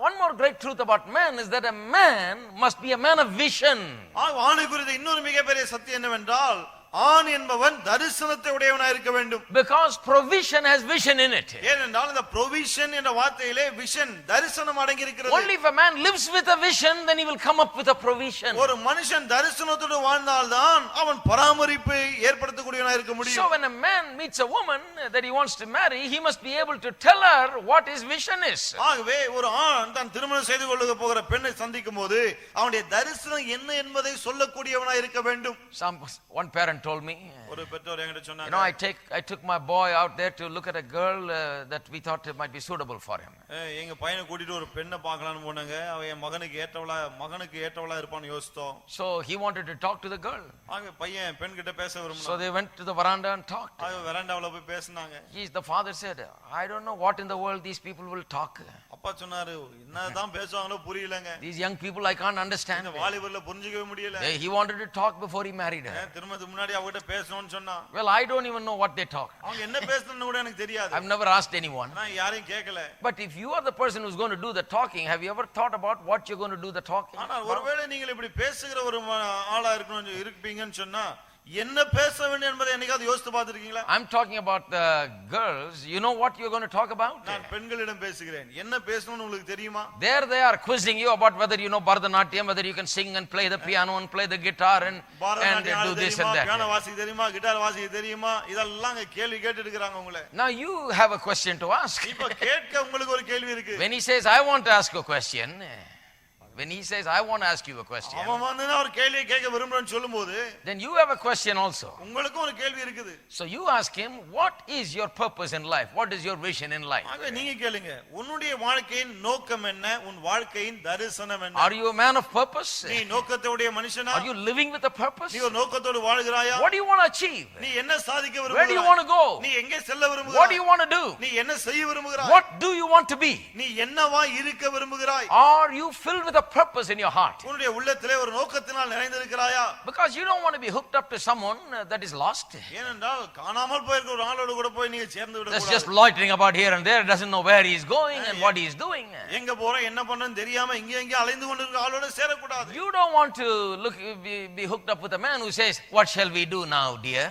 one more great truth about man is that a man must be a man of vision. ஆணை குறித்து இன்னொரு மிகப்பெரிய சத்தியம் என்னவென்றால் ஆண் என்பவன் தரிசனத்தை உடையவனாய் இருக்க வேண்டும். Because provision has vision in it. ஏனென்றால் இந்த provision என்ற வார்த்தையிலே vision தரிசனம் அடங்கி இருக்கிறது. Only if a man lives with a vision, then he will come up with a provision. ஒரு மனுஷன் தரிசனத்தோடு வாழ்ந்தால்தான் அவன் பராமரிப்பை ஏற்படுத்தக்கூடியவனாய் இருக்க முடியும். So when a man meets a woman that he wants to marry, he must be able to tell her what his vision is. ஆகவே ஒரு ஆண் தான் திருமணம் செய்து கொள்ள போகிற பெண்ணை சந்திக்கும்போது அவனுடைய தரிசனம் என்ன என்பதை சொல்லக்கூடியவனாய் இருக்க வேண்டும். One parent told me, ஒரு பெற்றோர் என்கிட்ட சொன்னாங்க, I took my boy out there to look at a girl that we thought might be suitable for him. எங்க பையனை கூட்டிட்டு ஒரு பெண்ணை பார்க்கலாம்னு போனாங்க. அவன் என் மகனுக்கு ஏற்றவளா இருப்பான்னு யோசித்தோம். So he wanted to talk to the girl. ஆக பையன் பெண் கிட்ட பேச விரும்பினான். So they went to the veranda and talked. ஆக வெராண்டாவுல போய் பேசினாங்க. The father said, I don't know what in the world these people will talk. அப்பா சொன்னாரு, என்னதான் பேசுவாங்களோ புரியலங்க. These young people I can't understand. இந்த வாலிபர்ல புரிஞ்சிக்கவே முடியல. He wanted to talk before he married her. திருமணத்துக்கு முன்னாடி முன்னாடி அவகிட்ட பேசணும்னு சொன்னா Well, I don't even know what they talk. அவங்க என்ன பேசணும்னு கூட எனக்கு தெரியாது. I've never asked anyone. நான் யாரையும் கேட்கல. But if you are the person who's going to do the talking, have you ever thought about what you're going to do the talking? ஆனா ஒருவேளை நீங்கள் இப்படி பேசுகிற ஒரு ஆளா இருப்பீங்கன்னு சொன்னா என்ன பேச வேண்டும் என்பதை என்னைக்காவது யோசித்து பார்த்திருக்கீங்களா? I'm talking about the girls. You know what you're going to talk about? நான் பெண்களிடம் பேசுகிறேன். என்ன பேசணும்னு உங்களுக்கு தெரியுமா? There they are quizzing you about whether you know Bharatanatyam, whether you can sing and play the piano and play the guitar and do this and that. Piano வாசிக்க தெரியுமா, guitar வாசிக்க தெரியுமா, இதெல்லாம் கேள்வி கேட்டுட்டு இருக்காங்க உங்களை. Now you have a question to ask. இப்ப கேட்க உங்களுக்கு ஒரு கேள்வி இருக்கு. When he says I want to ask you a question, when he says I want to ask you a question, அவன் வந்து ஒரு கேள்வி கேட்க விரும்பறேன்னு சொல்லும்போது then you have a question also. உங்களுக்கும் ஒரு கேள்வி இருக்குது. So you ask him, what is your purpose in life? What is your vision in life? ஆக நீங்க கேளுங்க, உன்னுடைய வாழ்க்கையின் நோக்கம் என்ன? உன் வாழ்க்கையின் தரிசனம் என்ன? Are you a man of purpose? நீ நோக்கத்தோட மனுஷனா? Are you living with a purpose? நீ ஒரு நோக்கத்தோடு வாழ்கிறாயா? What do you want to achieve? நீ என்ன சாதிக்க விரும்புகிறாய்? Where do you want to go? நீ எங்கே செல்ல விரும்புகிறாய்? What do you want to do? நீ என்ன செய்ய விரும்புகிறாய்? What do you want to be? நீ என்னவா இருக்க விரும்புகிறாய்? Are you filled with a purpose in your heart? உன்னுடைய உள்ளத்திலே ஒரு நோக்கத்தினால் நிறைந்திருக்கிறாயா? Because you don't want to be hooked up to someone that is lost. ஏனென்றால் காணாமல் போயிருக்கிற ஒரு ஆளோடு கூட போய் நீங்க சேர்ந்து விட That's கூடாது. just loitering about here and there, doesn't know where he is going and what he is doing. எங்க போறோம் என்ன பண்றோம்னு தெரியாம இங்க எங்க அலைந்து கொண்டிருக்கிற ஆளோட சேர கூடாது. You don't want to be hooked up with a man who says, what shall we do now, dear?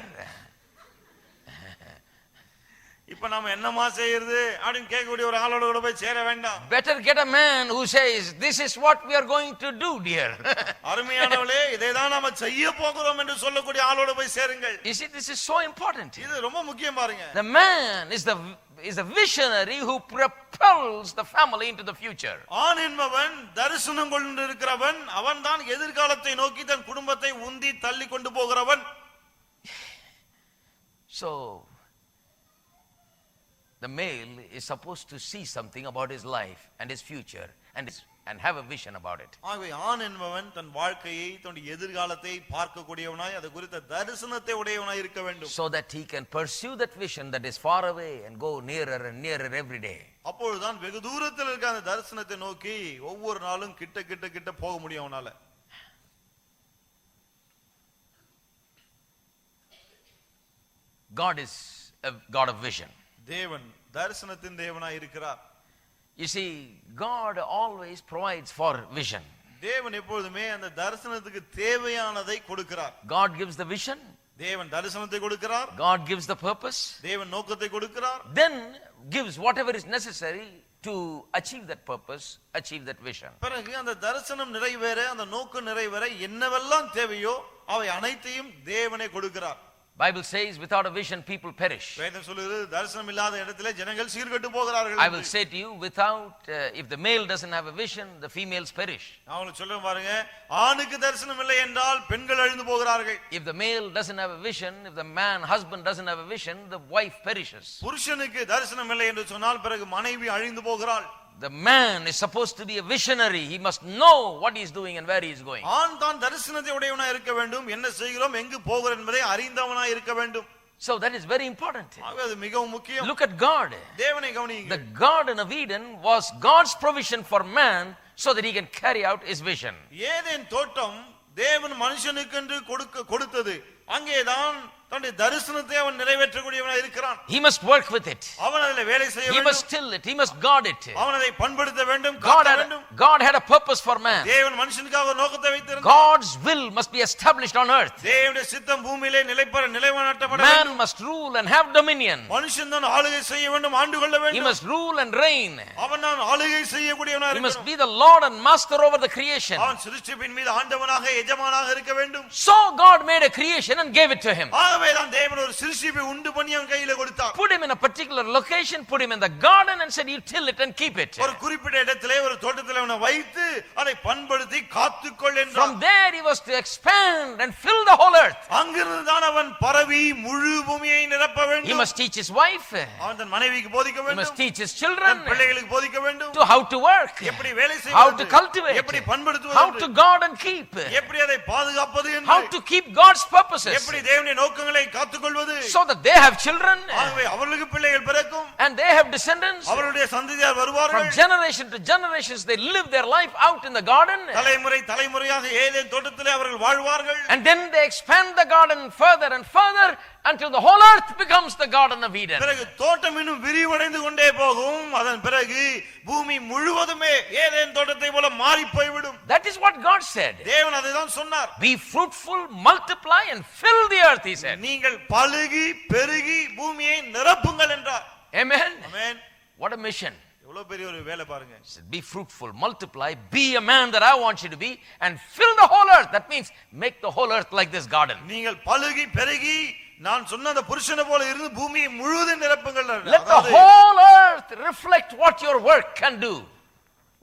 இப்ப நாம என்னமா செய்யறது அப்படினு கேட்கக்கூடிய ஒரு ஆளோட கூட போய் சேர வேண்டாம். Better get a man who says, this is what we are going to do, dear. அருமையானவளே, இதைதான் நாம செய்ய போகிறோம் என்று சொல்லக்கூடிய ஆளோட போய் சேருங்கள். You see, this is so important. இது ரொம்ப முக்கியம் பாருங்க. The man is the visionary who propels the family into the future. ஆண் என்பவன் தரிசனம் கொண்டிருக்கிறவன், அவன்தான் எதிர்காலத்தை நோக்கி தன் குடும்பத்தை உந்தி தள்ளி கொண்டு போகிறவன். So the male is supposed to see something about his life and his future and have a vision about it. ஆகவே ஆண் என்பவன் தன் வாழ்க்கையை தன்னுடைய எதிர்காலத்தை பார்க்கக்கூடியவனாய் அது குறித்த தரிசனத்தை உடையவனாய் இருக்க வேண்டும். So that he can pursue that vision that is far away and go nearer and nearer every day. அப்பொழுதுதான் வெகு தூரத்தில் இருக்க அந்த தரிசனத்தை நோக்கி ஒவ்வொரு நாளும் கிட்ட கிட்ட கிட்ட போக முடியும் அவனால. God is a God of vision. தேவன் தரிசனத்தின் தேவனாய் இருக்கிறார். You see, God always provides for vision. தேவன் எப்பொழுதுமே அந்த தரிசனத்துக்கு தேவையானதை கொடுக்கிறார். God gives the vision. தேவன் தரிசனத்தை கொடுக்கிறார். God gives the purpose. தேவன் நோக்கத்தை கொடுக்கிறார். Then gives whatever is necessary to achieve that purpose, achieve that vision. பிறகு அந்த தரிசனம் நிறைவேற, அந்த நோக்கம் நிறைவேற என்னவெல்லாம் தேவையோ அவை அனைத்தையும் தேவனே கொடுக்கிறார். Bible says without a vision people perish. வேதம் சொல்லுகிறது தரிசனம் இல்லாத இடத்திலே ஜனங்கள் சீர்கெட்டு போகிறார்கள். I will say to you, without if the male doesn't have a vision, the females perish. நான் உங்களுக்கு சொல்றேன் பாருங்க, ஆணுக்கு தரிசனம் இல்லை என்றால் பெண்கள் அழிந்து போகிறார்கள். If the male doesn't have a vision, if the husband doesn't have a vision, the wife perishes. புருஷனுக்கு தரிசனம் இல்லை என்று சொன்னால் பிறகு மனைவி அழிந்து போகிறாள். The man is supposed to be a visionary. He must know what he is doing and where he is going. ஆண் தான் தரிசனத்தை உடையவனாய் இருக்க வேண்டும், என்ன செய்கிறோம் எங்கு போகிறோம் என்பதை அறிந்தவனாய் இருக்க வேண்டும். So that is very important. அது மிகவும் முக்கியம். Look at God. தேவனை கவனியுங்கள். The Garden of Eden was God's provision for man so that he can carry out his vision. Eden தோட்டம் தேவன் மனுஷனுக்கென்று கொடுத்தது. அங்கேதான் தன்னுடைய தரிசனத்தை அவன் நிறைவேற்றக்கூடியவனாய் இருக்கிறான். He must work with it. அவன் அதிலே வேலை செய்ய வேண்டும். He must till it. He must guard it. அவன் அதை பண்படுத்த வேண்டும், காக்க வேண்டும். God had a purpose for man. தேவன் மனுஷனுக்காக ஒரு நோக்கத்தை வைத்திருந்தார். God's will must be established on earth. தேவனுடைய சித்தம் பூமியிலே நிலைநாட்டப்பட வேண்டும். Man must rule and have dominion. மனுஷன் தான் ஆளுகை செய்ய வேண்டும், ஆண்டு கொள்ள வேண்டும். He must rule and reign. அவன் தான் ஆளுகை செய்யக்கூடியவனாய் He இருக்கணும். must be the Lord and master over the creation. அவன் சிருஷ்டிப்பின் மீது ஆண்டவனாக எஜமானாக இருக்க வேண்டும். So God made a creation and gave it to him. ஆகவே தான் தேவன் ஒரு சிருஷ்டிப்பை உண்டு பண்ணி அவன் கையில கொடுத்தார். Put him in a particular location, put him in the garden and said you till it and keep it. ஒரு குறிப்பிட்ட இடத்திலே ஒரு தோட்டத்திலே அவனை வைத்து அதை பண்படுத்தி காத்துக்கொள் என்றார். From there he was to expand and fill the whole earth. அங்கிருந்து தான் அவன் பரவி முழு பூமியை நிரப்ப வேண்டும். He must teach his wife. அவன் தன் மனைவிக்கு போதிக்க He வேண்டும். must teach his children பிள்ளைகளுக்கு போதிக்க வேண்டும். to how to work, எப்படி வேலை செய்வது, how to cultivate, எப்படி பண்படுத்துவது, how to guard and keep, எப்படி அதை பாதுகாப்பது என்று, how to keep God's purposes, எப்படி தேவனுடைய நோக்கங்களை காத்துக்கொள்வது, so that they have children ஆகவே அவர்களுக்கு பிள்ளைகள் பிறக்கும், and they have descendants. அவருடைய சந்ததியார் வருவார்கள். From generation to generations they live their life out in the garden. தலைமுறை தலைமுறையாக ஏதேன் தோட்டத்தில் தேசத்திலே அவர்கள் வாழ்வார்கள். And then they expand the garden further and further until the whole earth becomes the garden of Eden. பிறகு தோட்டம் இன்னும் விரிவடைந்து கொண்டே போகும். அதன் பிறகு பூமி முழுவதுமே ஏதேன் தோட்டத்தை போல மாறி போய்விடும். That is what God said. தேவன் அதைதான் சொன்னார். Be fruitful, multiply and fill the earth, he said. நீங்கள் பலுகி பெருகி பூமியை நிரப்புங்கள் என்றார். Amen. Amen. What a mission. எவ்வளவு பெரிய ஒரு வேலை பாருங்க. Be fruitful, multiply, be a man that I want you to be and fill the whole earth. That means make the whole earth like this garden. நீங்கள் பலுகி பெருகி நான் சொன்ன அந்த புருஷனை போல இருந்து பூமியை முழுவதும் நிரப்புங்கள். Let the whole earth reflect what your work can do.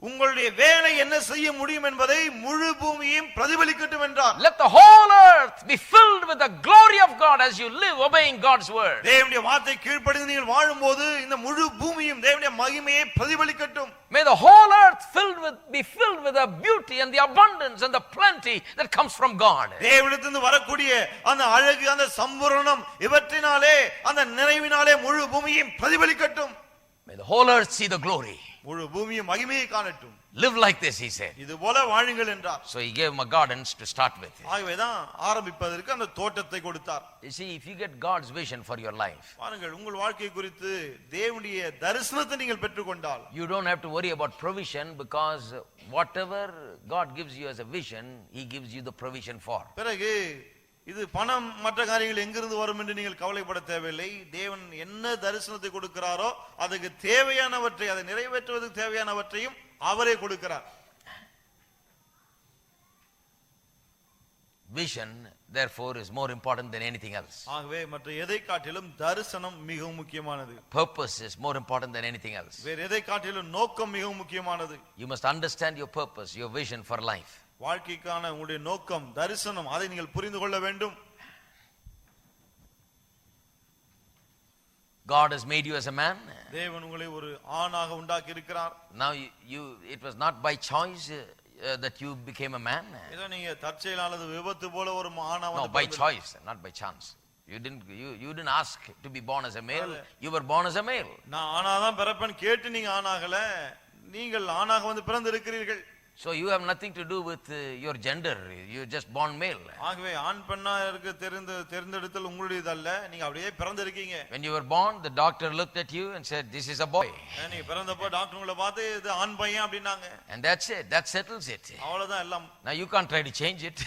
உங்களுடைய வேலை என்ன செய்ய முடியும் என்பதை முழு பூமியையும் பிரதிபலிக்கட்டும் என்றார். Let the whole earth be filled with the glory of God as you live obeying God's word. தேவனுடைய வார்த்தை கீழ்ப்படிந்து நீங்கள் வாழும்போது இந்த முழு பூமியும் தேவனுடைய மகிமையை பிரதிபலிக்கட்டும். May the whole earth be filled with the beauty and the abundance and the plenty that comes from God. தேவனிடத்திலிருந்து வரக்கூடிய அந்த அழகு அந்த சம்பூரணம் இவற்றினாலே அந்த நிறைவினாலே முழு பூமியையும் பிரதிபலிக்கட்டும். May the whole earth see the glory. முழு பூமியும் மகிமையை காணட்டும். Live like this, he said. இது போல வாழுங்கள் என்றார். So he gave him a gardens to start with. ஆகவேதான் ஆரம்பிப்பதற்கு அந்த தோட்டத்தை கொடுத்தார். You see, if you get God's vision for your life, பாருங்கள் உங்கள் வாழ்க்கை குறித்து தேவனுடைய தரிசனத்தை நீங்கள் பெற்றுக்கொண்டால் you don't have to worry about provision because whatever God gives you as a vision, he gives you the provision for. பிறகு இது பணம் மற்ற காரியங்கள் எங்கிருந்து வரும் என்று நீங்கள் கவலைப்பட தேவையில்லை. தேவன் என்ன தரிசனத்தை கொடுக்கிறாரோ அதுக்கு தேவையானவற்றை அதை நிறைவேற்றுவதற்கு தேவையானவற்றையும் அவரே கொடுக்கிறார். Vision therefore is more important than anything else. ஆகவே மற்ற எதை காட்டிலும் தரிசனம் மிகவும் முக்கியமானது. Purpose is more important than anything else. வேற எதை காட்டிலும் நோக்கம் மிகவும் முக்கியமானது. You must understand your purpose, your vision for life. வாழ்க்கைக்கான உங்களுடைய நோக்கம் தரிசனம் அதை நீங்கள் புரிந்து கொள்ள வேண்டும். God has made you as a man. தேவன் உங்களை ஒரு ஆணாக உண்டாக்கி இருக்கிறார். Now it was not by choice that you became a man. ஏதோ நீங்க தற்செயலானது விபத்து போல ஒரு ஆணா No, by choice, not by chance. You didn't ask to be born as a male. You were born as a male. நான் ஆணாதான் பிறப்பேன் கேட்டு நீங்க ஆணாகல, நீங்கள் ஆணாக வந்து பிறந்து இருக்கிறீர்கள். So you have nothing to do with your gender. You just born male. ஆகவே ஆண் பெண்ணா இருக்க தேர்ந்தெடுத்தல் உங்களுடையதல்ல, நீங்க அப்படியே பிறந்திருக்கீங்க. When you were born, the doctor looked at you and said, "This is a boy." நீங்க பிறந்தப்போ டாக்டர் உங்களை பார்த்து இது ஆண் பையன் அப்படினாங்க. And that's it. That settles it. அவ்வளவுதான் எல்லாம். Now you can't try to change it.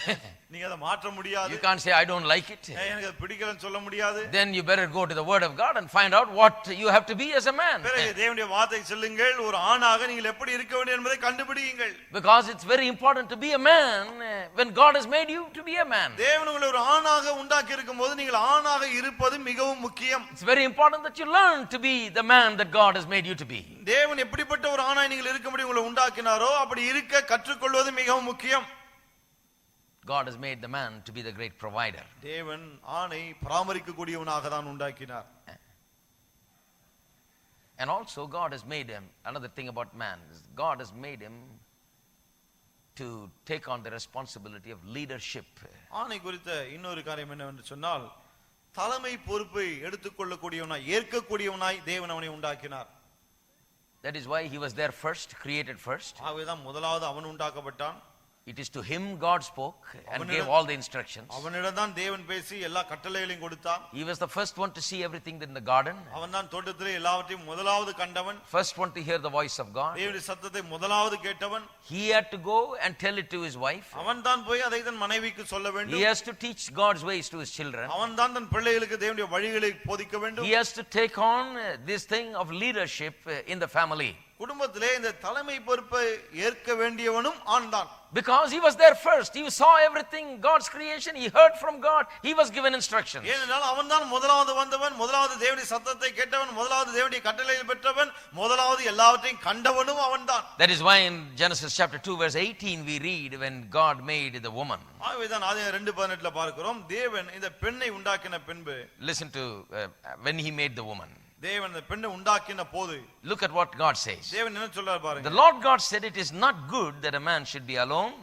நீங்க அதை மாற்ற முடியாது. You can't say I don't like it. எனக்கு பிடிக்கலன்னு சொல்ல முடியாது. Then you better go to the word of God and find out what you have to be as a man. பிறகு தேவனுடைய வார்த்தை சொல்லுங்கள், ஒரு ஆணாக நீங்கள் எப்படி இருக்க வேண்டும் என்பதை கண்டுபிடியுங்கள். Because it's very important to be a man when God has made you to be a man. தேவன் உங்களை ஒரு ஆணாக உண்டாக்கி இருக்கும்போது நீங்கள் ஆணாக இருப்பது மிகவும் முக்கியம். It's very important that you learn to be the man that God has made you to be. தேவன் எப்படிப்பட்ட ஒரு ஆணாய் நீங்கள் இருக்க முடியும் உங்களை உண்டாக்கினாரோ அப்படி இருக்க கற்றுக்கொள்வது மிகவும் முக்கியம். God has made the man to be the great provider. தேவன் ஆணை பராமரிக்க கூடியவனாக தான் உண்டாக்கினார். And also God has made him, another thing about man is God has made him to take on the responsibility of leadership. ஆணை குறித்த இன்னொரு காரியம் என்னவென்று சொன்னால் தலைமை பொறுப்பை எடுத்துக்கொள்ளக்கூடியவனாய் ஏற்கக்கூடியவனாய் தேவன் அவனை உண்டாக்கினார். That is why he was there first, created first. ஆகவேதான் முதலாவது அவன் உண்டாக்கப்பட்டான். It is to him God spoke and gave all the instructions. அவனிடம்தான் தேவன் பேசி எல்லா கட்டளைகளையும் கொடுத்தான். He was the first one to see everything in the garden. அவன்தான் தோட்டத்திலே எல்லாவற்றையும் முதலாவது கண்டவன். First one to hear the voice of God. தேவனுடைய சத்தத்தை முதலாவது கேட்டவன். He had to go and tell it to his wife. அவன்தான் போய் அதை தன் மனைவிக்கு சொல்ல வேண்டும். He has to teach God's ways to his children. அவன்தான் தன் பிள்ளைகளுக்கு தேவனுடைய வழிகளை போதிக்க வேண்டும். He has to take on this thing of leadership in the family. குடும்பத்திலே இந்த தலைமை பொறுப்பை ஏற்க வேண்டியவனும் ஆண்தான். Because he was there first, he saw everything, God's creation, he heard from God, he was given instructions. ஏனென்றால் அவன்தான் முதலாவது வந்தவன், முதலாவது தேவனுடைய சத்தத்தை கேட்டவன், முதலாவது தேவனுடைய கட்டளையை பெற்றவன், முதலாவது எல்லாவற்றையும் கண்டவனும் அவன்தான். That is why in Genesis chapter 2 verse 18 we read when God made the woman. ஆகவேதான் ஆதியாகமம் 2:18ல பார்க்கிறோம் தேவன் இந்த பெண்ணை உண்டாக்கின பின்பு. Listen to when he made the woman. தேவன் இந்த பெண்ணை உண்டாக்கின போது look at what God says. தேவன் என்ன சொல்றார் பாருங்க. The Lord God said it is not good that a man should be alone.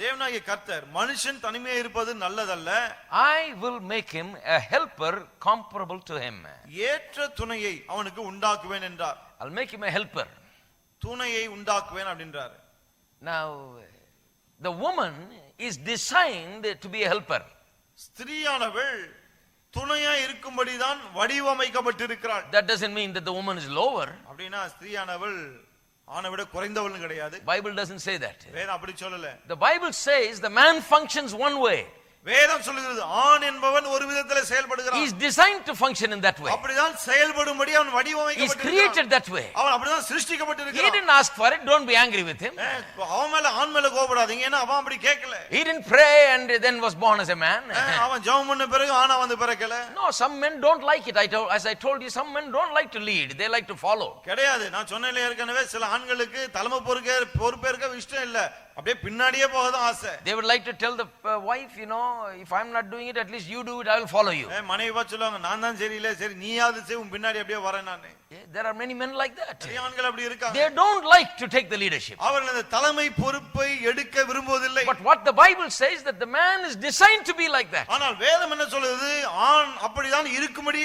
தேவனாகிய கர்த்தர் மனுஷன் தனிமையாக இருப்பது நல்லதல்ல. I will make him a helper comparable to him. ஏற்ற துணையை அவனுக்கு உண்டாக்குவேன் என்றார். I'll make him a helper. துணையை உண்டாக்குவேன் அப்படின்றார். Now The woman is designed to be a helper. ஸ்திரீயானவள் துணையா இருக்கும்படிதான் வடிவமைக்கப்பட்டிருக்கிறாள். That doesn't mean that the woman is lower. அப்படினா ஸ்திரீயானவள் ஆணை விட குறைந்தவள்னு கிடையாது. Bible doesn't say that. வேதம் அப்படி சொல்லல. The Bible says the man functions one way. வேதம் சொல்லுகிறது ஆண் என்பவன் ஒரு விதத்திலே செயல்படுகிறான். He is designed to function in that way. அப்படிதான் செயல்படும்படி அவன் வடிவமைக்கப்பட்டிருக்கிறான். He is created that way. அவன் அப்படிதான் சிருஷ்டிக்கப்பட்டிருக்கிறான். He didn't ask for it. Don't be angry with him. அவன் மேல ஆண் மேல கோபப்படாதீங்க. ஏன்னா அவன் அப்படி கேட்கல. He didn't pray and then was born as a man. அவன் ஜெபம் பண்ண பிறகு ஆணா வந்து பிறக்கல. No, some men don't like it. As I told you, some men don't like to lead. They like to follow. கிடையாது. நான் சொன்னேனே ஏற்கனவே சில ஆண்களுக்கு தலைமை பொறுப்பேற்க இஷ்டம் இல்ல. அப்படியே பின்னாடியே போக தான் ஆசை. They would like to tell the wife, you know, if I'm not doing it, at least you do it, I will follow you. மனைவி வா சொல்லுவாங்க, நான் தான் சரியில்லை, சரி நீயாவது செய், உன் பின்னாடி அப்படியே வரேன் நானு. There are many men like that. ஆண்கள் அப்படி இருக்காங்க. They don't like to take the leadership. அவர்கள் அந்த தலைமை பொறுப்பை எடுக்க விரும்புவதில்லை. But what the Bible says that the man is designed to be like that. ஆனால் வேதம் என்ன சொல்லுது? ஆண் அப்படிதான் இருக்கும்படி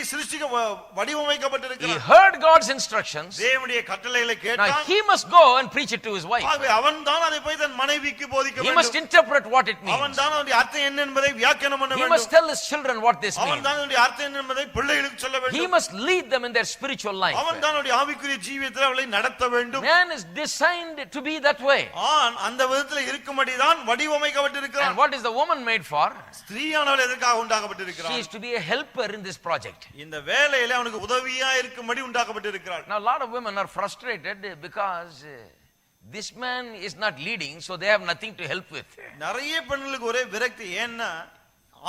வடிவமைக்கப்பட்டிருக்கிறான். He heard God's instructions. தேவனுடைய கட்டளைகளை கேட்டான். Now he must go and preach it to his wife. அவன் தான் அதை போய் தன் மனைவிக்கு போதிக்க வேண்டும். He must interpret what it means. அவன் தான் அதனுடைய அர்த்தம் என்ன என்பதை வியாக்கியானம் பண்ண வேண்டும். He must tell his children what this means. அவன் தான் அதனுடைய அர்த்தம் என்ன என்பதை பிள்ளைகளுக்கு சொல்ல வேண்டும். He must lead them in their spiritual life. அவன் தான் அதனுடைய ஆவிக்குரிய ஜீவியத்தில் அவளை நடத்த வேண்டும். Man is designed to be that way. ஆண் அந்த விதத்தில் இருக்கும்படி தான் வடிவமைக்கப்பட்டிருக்கிறான். And what is the woman made for? ஸ்திரீயானவள் எதற்காக உண்டாக்கப்பட்டிருக்கிறாள்? She is to be a helper in this project. இந்த வேலையிலே அவனுக்கு உதவியா இருக்கும்படி உண்டாக்கப்பட்டிருக்கிறாள். Now a lot of women are frustrated because this man is not leading, so they have nothing to help with. நிறைய பெண்களுக்கு ஒரே விரக்தி. ஏன்னா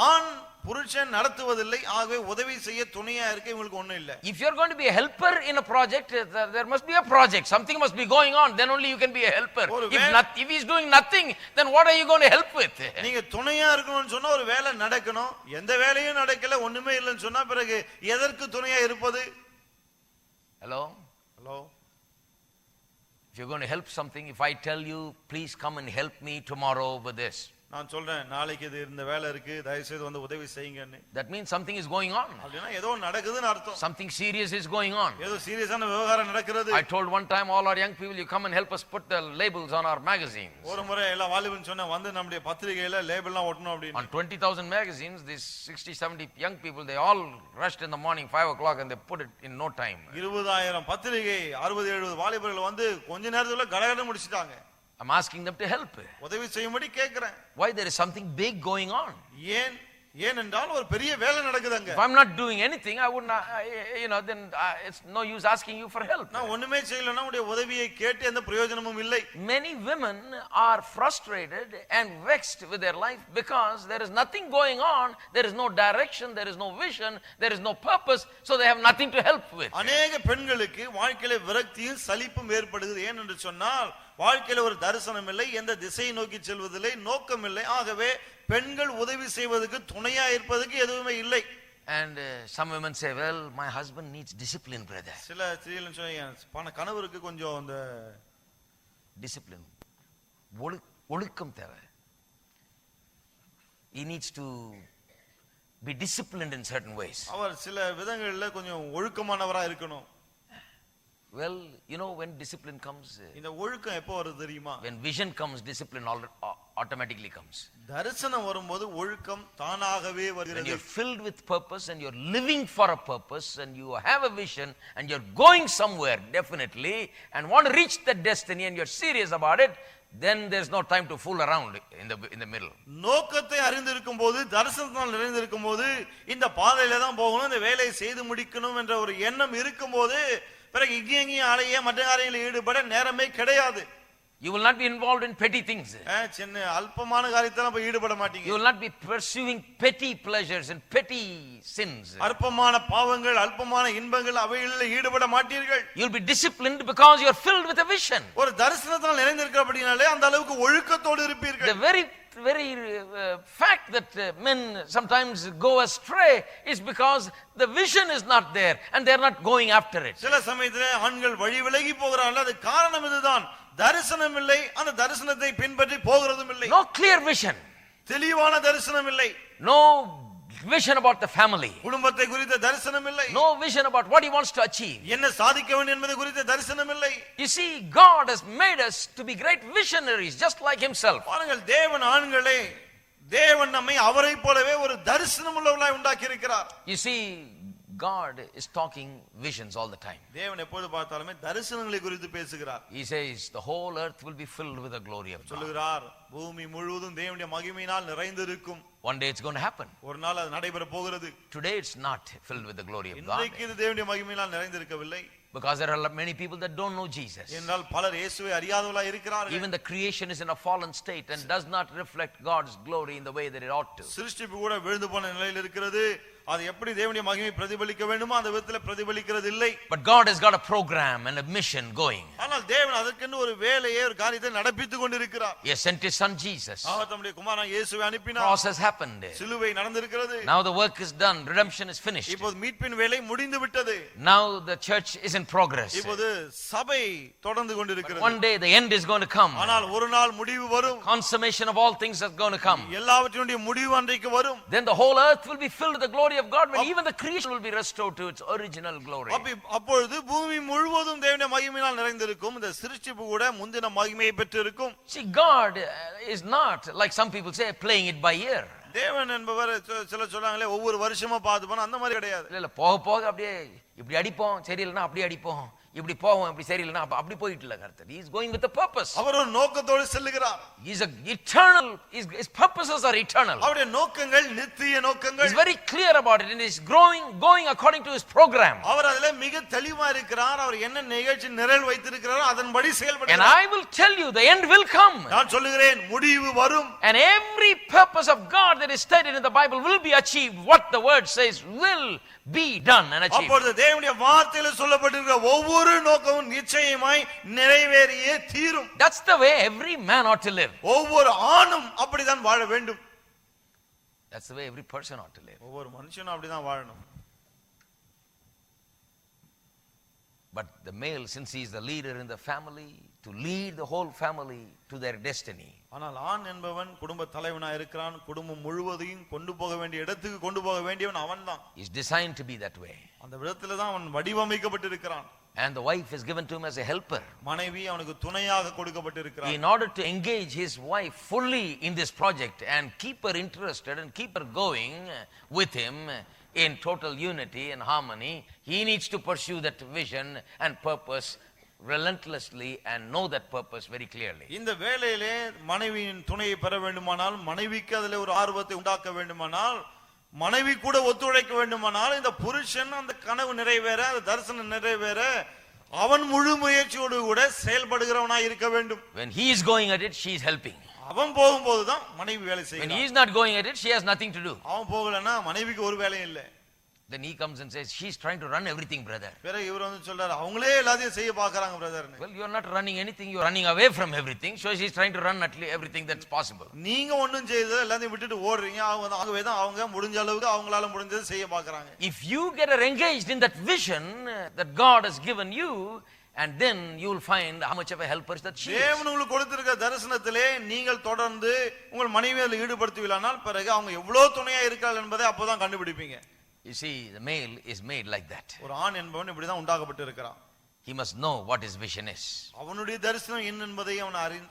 ஆண் புருஷன் நடத்துவதில்லை, ஆகவே உதவி செய்ய துணையா இருக்க இவங்களுக்கு ஒண்ணும் இல்ல. If you are going to be a helper in a project, there must be a project. Something must be going on. Then only you can be a helper. If he is doing nothing, then what are you going to help with? நீங்க துணையா இருக்கணும்னு சொன்னா ஒரு வேலை நடக்கணும். எந்த வேலையும் நடக்கல, ஒண்ணுமே இல்லைன்னு சொன்னா பிறகு எதற்கு துணையா இருப்பது? Hello? Hello? If you're going to help something, if I tell you, please come and help me tomorrow with this. நான் சொல்றேன், நாளைக்கு இது இந்த வேலை இருக்கு, தயவு செய்து வந்து உதவி செய்யுங்கன்னு. That means something is going on. அப்படினா ஏதோ நடக்குதுன்னு அர்த்தம். Something serious is going on. ஏதோ சீரியஸான விவகாரம் நடக்கிறது. I told one time all our young people, you come and help us put the labels on our magazines. ஒரு முறை எல்லா வாலிபன் சொன்னா வந்து நம்முடைய பத்திரிகையில லேபிள்லாம் ஒட்டணும் அப்படினு. On 20,000 magazines, these 60-70 young people, they all rushed in the morning 5 o'clock and they put it in no time. 20,000 பத்திரிகை 60-70 வாலிபர்கள் வந்து கொஞ்ச நேரத்துல கடகட முடிச்சிட்டாங்க. I'm asking them to help. உதவி செய்யும்படி கேக்குறேன். Why? There is something big going on. ஏனென்றால் ஒரு பெரிய வேலை நடக்குதுங்க. If I'm not doing anything, I would not, then it's no use asking you for help. நான் ஒண்ணுமே செய்யலனா உடைய உதவியை கேட்டு எந்த பிரயோஜனமும் இல்லை. Many women are frustrated and vexed with their life because there is nothing going on, there is no direction, there is no vision, there is no purpose, so they have nothing to help with. अनेक பெண்களுக்கு வாழ்க்கையில விரக்தியும் சலிப்பும் ஏற்படுகிறது. ஏன் என்று சொன்னால் வாழ்க்கையில ஒரு தரிசனம் இல்லை, எந்த திசையை நோக்கி செல்வதில்லை, நோக்கம் இல்லை. ஆகவே பெண்கள் உதவி செய்வதற்கு துணையா இருப்பதற்கு எதுவுமே இல்லை. And some women say, well, my husband needs discipline, brother. சில ஸ்திரீகள் சொல்றாங்க, கணவருக்கு கொஞ்சம் அந்த discipline, ஒழுக்கம் தேவை. He needs to be disciplined in certain ways. அவர் சில விதங்கள்ல கொஞ்சம் ஒழுக்கமானவரா இருக்கணும். Well, when discipline comes, இந்த ஒழுக்கம் எப்போ வருது தெரியுமா? when vision comes, discipline automatically comes. தரிசனம் வரும்போது ஒழுக்கம் தானாகவே வருகிறது. When you're filled with purpose and you're living for a purpose and you have a vision and you're going somewhere definitely and want to reach that destiny and you're serious about it, then there's no time to fool around in the middle. நோக்கத்தை அறிந்திருக்கும்போது, தரிசனத்தால் நிறைந்திருக்கும்போது இந்த பாதையில தான் போகணும், இந்த வேலையை செய்து முடிக்கணும் என்ற ஒரு எண்ணம் இருக்கும்போது பிறகு இங்கேயும் ஆளையே மற்ற காரியங்களில் ஈடுபட நேரமே கிடையாது. You will not be involved in petty things. சின்ன அல்பமான காரியத்தெல்லாம் போய் ஈடுபட மாட்டீங்க. You will not be pursuing petty pleasures and petty sins. அல்பமான பாவங்கள், அல்பமான இன்பங்கள் அவைகளில் ஈடுபட மாட்டீர்கள். You will be disciplined because you are filled with a vision. ஒரு தரிசனத்தால் நிறைந்திருக்கிறபடினாலே அந்த அளவுக்கு ஒழுக்கத்தோடு இருப்பீர்கள். The very fact that men sometimes go astray is because the vision is not there and they are not going after it. சில சமயத்திலே ஆண்கள் வழி விலகி போகிறார்கள். அது காரணம் இதுதான், தரிசனம் இல்லை, அந்த தரிசனத்தை பின்பற்றி போகிறதும் இல்லை. No clear vision, தெளிவான தரிசனம் இல்லை, no vision about the family. குடும்பத்தை குறித்த தரிசனம் இல்லை. No vision about what he wants to achieve. என்ன சாதிக்க வேண்டும் என்பது குறித்த தரிசனம் இல்லை. You see, God has made us to be great visionaries, just like himself. பாருங்கள், தேவன் ஆண்களே, தேவன் நம்மை அவரை போலவே ஒரு தரிசனம் உள்ளவர்களாய் உண்டாக்கி இருக்கிறார். You see, God is talking visions all the time. தேவன் எப்போது பார்த்தாலுமே தரிசனங்களை குறித்து பேசுகிறார். He says the whole earth will be filled with the glory of God. சொல்லுகிறார், பூமி முழுவதும் தேவனுடைய மகிமையினால் நிறைந்திருக்கும். One day it's going to happen. ஒரு நாள் அது நடைபெற போகிறது. Today it's not filled with the glory of God. இன்றைக்கு இது தேவனுடைய மகிமையினால் நிறைந்திருக்கவில்லை. Because there are many people that don't know Jesus. என்றால் பலர் இயேசுவை அறியாதவர்களாய் இருக்கிறார்கள். Even the creation is in a fallen state and does not reflect God's glory in the way that it ought to. சிருஷ்டிப்பு கூட விழுந்து போன நிலையில் இருக்கிறது. அது எப்படி தேவனுடைய மகிமை பிரதிபலிக்க வேண்டுமோ அந்த விதத்தில் பிரதிபலிக்கிறது இல்லை. But God has got a program and a mission going. ஆனால் தேவன் அதற்கென்று ஒரு வேலையை, ஒரு காரியத்தை நடப்பித்துக் கொண்டிருக்கிறார். He has sent his son Jesus. அவர் தம்முடைய குமாரன் இயேசுவை அனுப்பினார். Cross has happened. சிலுவை நடந்திருக்கிறது. Now the work is done. Redemption is finished. இப்போது மீட்பின் வேலை முடிந்து விட்டது. Now the church is in progress. இப்போது சபை தொடர்ந்து கொண்டிருக்கிறது. One day the end is going to come. ஆனால் ஒரு நாள் முடிவு வரும். Consummation of all things is going to come. எல்லாவற்றினுடைய முடிவு அன்றைக்கு வரும். Then the whole earth will be filled with the glory of God, when even the creation will be restored to its original glory. அப்பொழுது பூமி முழுவதும் தேவனுடைய மகிமையினால் நிறைந்திருக்கும். இந்த சிருஷ்டிப்பு கூட முந்தின மகிமையை பெற்றிருக்கும். See, God is not, like some people say, playing it by ear. தேவன் என்பவர் சில சொல்றாங்களே ஒவ்வொரு வருஷமா பார்த்து போனா அந்த மாதிரி கிடையாது. இல்ல போக போக அப்படியே இப்படி அடிப்போம், சரியில்லைன்னா அப்படி அடிப்போம், இப்படி போவோம், இப்படி சரியில்லைன்னா அப்படி போயிட்டு இல்ல கர்த்தர். He is going with a purpose. அவர் ஒரு நோக்கத்தோடு செல்லுகிறார். He is eternal. His purposes are eternal. அவருடைய நோக்கங்கள் நித்திய நோக்கங்கள். He is very clear about it and is going according to his program. அவர் அதிலே மிக தெளிவா இருக்கிறார். அவர் என்ன நிகழ்ச்சி நிரல் வைத்திருக்கிறாரோ அதன்படி செயல்படுகிறார். And I will tell you, the end will come. நான் சொல்லுகிறேன், முடிவு வரும். And every purpose of God that is stated in the Bible will be achieved. What the word says will be done and achieved. அப்பொழுது தேவனுடைய வார்த்தையில சொல்லப்பட்டிருக்கிற ஒவ்வொரு நோக்கமும் நிச்சயமாய் நிறைவேறியே தீரும். That's the way every man ought to live. ஒவ்வொரு ஆணும் அப்படிதான் வாழ வேண்டும். That's the way every person ought to live. ஒவ்வொரு மனுஷனும் அப்படிதான் வாழணும். But the male, since he is the leader in the family, to lead the whole family to their destiny. ஆனால் ஆண் என்பவன் குடும்ப தலைவனாய் இருக்கிறான். குடும்பம் முழுவதையும் கொண்டு போக வேண்டிய இடத்துக்கு கொண்டு போக வேண்டியவன் அவன்தான். He is designed to be that way. அந்த விதத்திலே தான் அவன் வடிவமைக்கப்பட்டிருக்கிறான். And the wife is given to him as a helper. மனைவி அவனுக்கு துணையாக கொடுக்கப்பட்டிருக்கிறார். In order to engage his wife fully in this project and keep her interested and keep her going with him in total unity and harmony, he needs to pursue that vision and purpose relentlessly and know that purpose very clearly. இந்த வேளையிலே மனைவியின் துணையை பெற வேண்டுமானால், மனைவிக்கு அதிலே ஒரு ஆர்வத்தை உண்டாக்க வேண்டுமானால், மனைவி கூட ஒத்துழைக்க வேண்டுமானால், இந்த புருஷன் அந்த கனவு நிறைவேற, அந்த தரிசனம் நிறைவேற அவன் முழு முயற்சியோடு கூட செயல்படுகிறவனாய் இருக்க வேண்டும். When he is going at it, she is helping. அவன் போகும்போது தான் மனைவி வேலை செய்யணும். When he is not going at it, she has nothing to do. அவன் போகலன்னா மனைவிக்கு ஒரு வேலையும் இல்லை. Then he comes and says, she is trying to run everything, brother. பிறகு இவர் வந்து சொல்றாரு, அவங்களே எல்லாத்தையும் செய்ய பார்க்கறாங்க brother. Well, you are not running anything, you are running away from everything, so she is trying to run at least everything that's possible. நீங்க ஒண்ணும் செய்யல, எல்லாத்தையும் விட்டுட்டு ஓடுறீங்க. அவங்க முடிஞ்ச அளவுக்கு அவங்களால முடிஞ்சதை செய்ய பார்க்கறாங்க. If you get engaged in that vision that God has given you, and then you will find how much of a helper that she is. தேவன் உங்களுக்கு கொடுத்திருக்கிற தரிசனத்திலே நீங்கள் தொடர்ந்து உங்கள் மனைவியை ஈடுபடுத்துவீர்களானால் பிறகு அவங்க எவ்வளவு துணையா இருக்கார்கள் என்பதை அப்பதான் கண்டுபிடிப்பீங்க. You see, the male is made like that. ஒரு ஆண் என்பவன் இப்படி தான் உண்டாக்கப்பட்டு இருக்கிறான். He must know what his vision is. அவனுடைய தரிசனம் என்ன என்பதை அவன்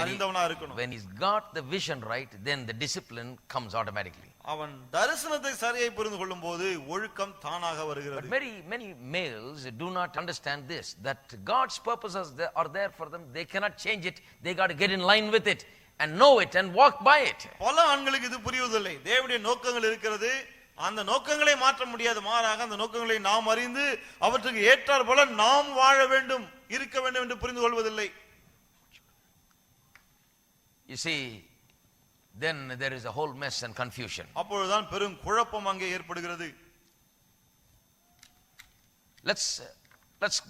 அறிந்தவனா இருக்கணும். When he's got the vision right, then the discipline comes automatically. அவன் தரிசனத்தை சரியாய் புரிந்து கொள்ளும்போது ஒழுக்கம் தானாக வருகிறது. But many males do not understand this, that God's purposes are there for them. They cannot change it. They got to get in line with it and know it and walk by it. பல ஆண்களுக்கு இது புரிவதில்லை. தேவனுடைய நோக்கங்கள் இருக்கிறது, அந்த நோக்கங்களை மாற்ற முடியாது. மாறாக அந்த நோக்கங்களை நாம் அறிந்து அவற்றுக்கு ஏற்றார் போல நாம் வாழ வேண்டும், இருக்க வேண்டும் என்று புரிந்து கொள்வதில்லை. You see, then there is a whole mess and confusion. அப்பொழுதுதான் பெரும் குழப்பம் அங்கே ஏற்படுகிறது. Let's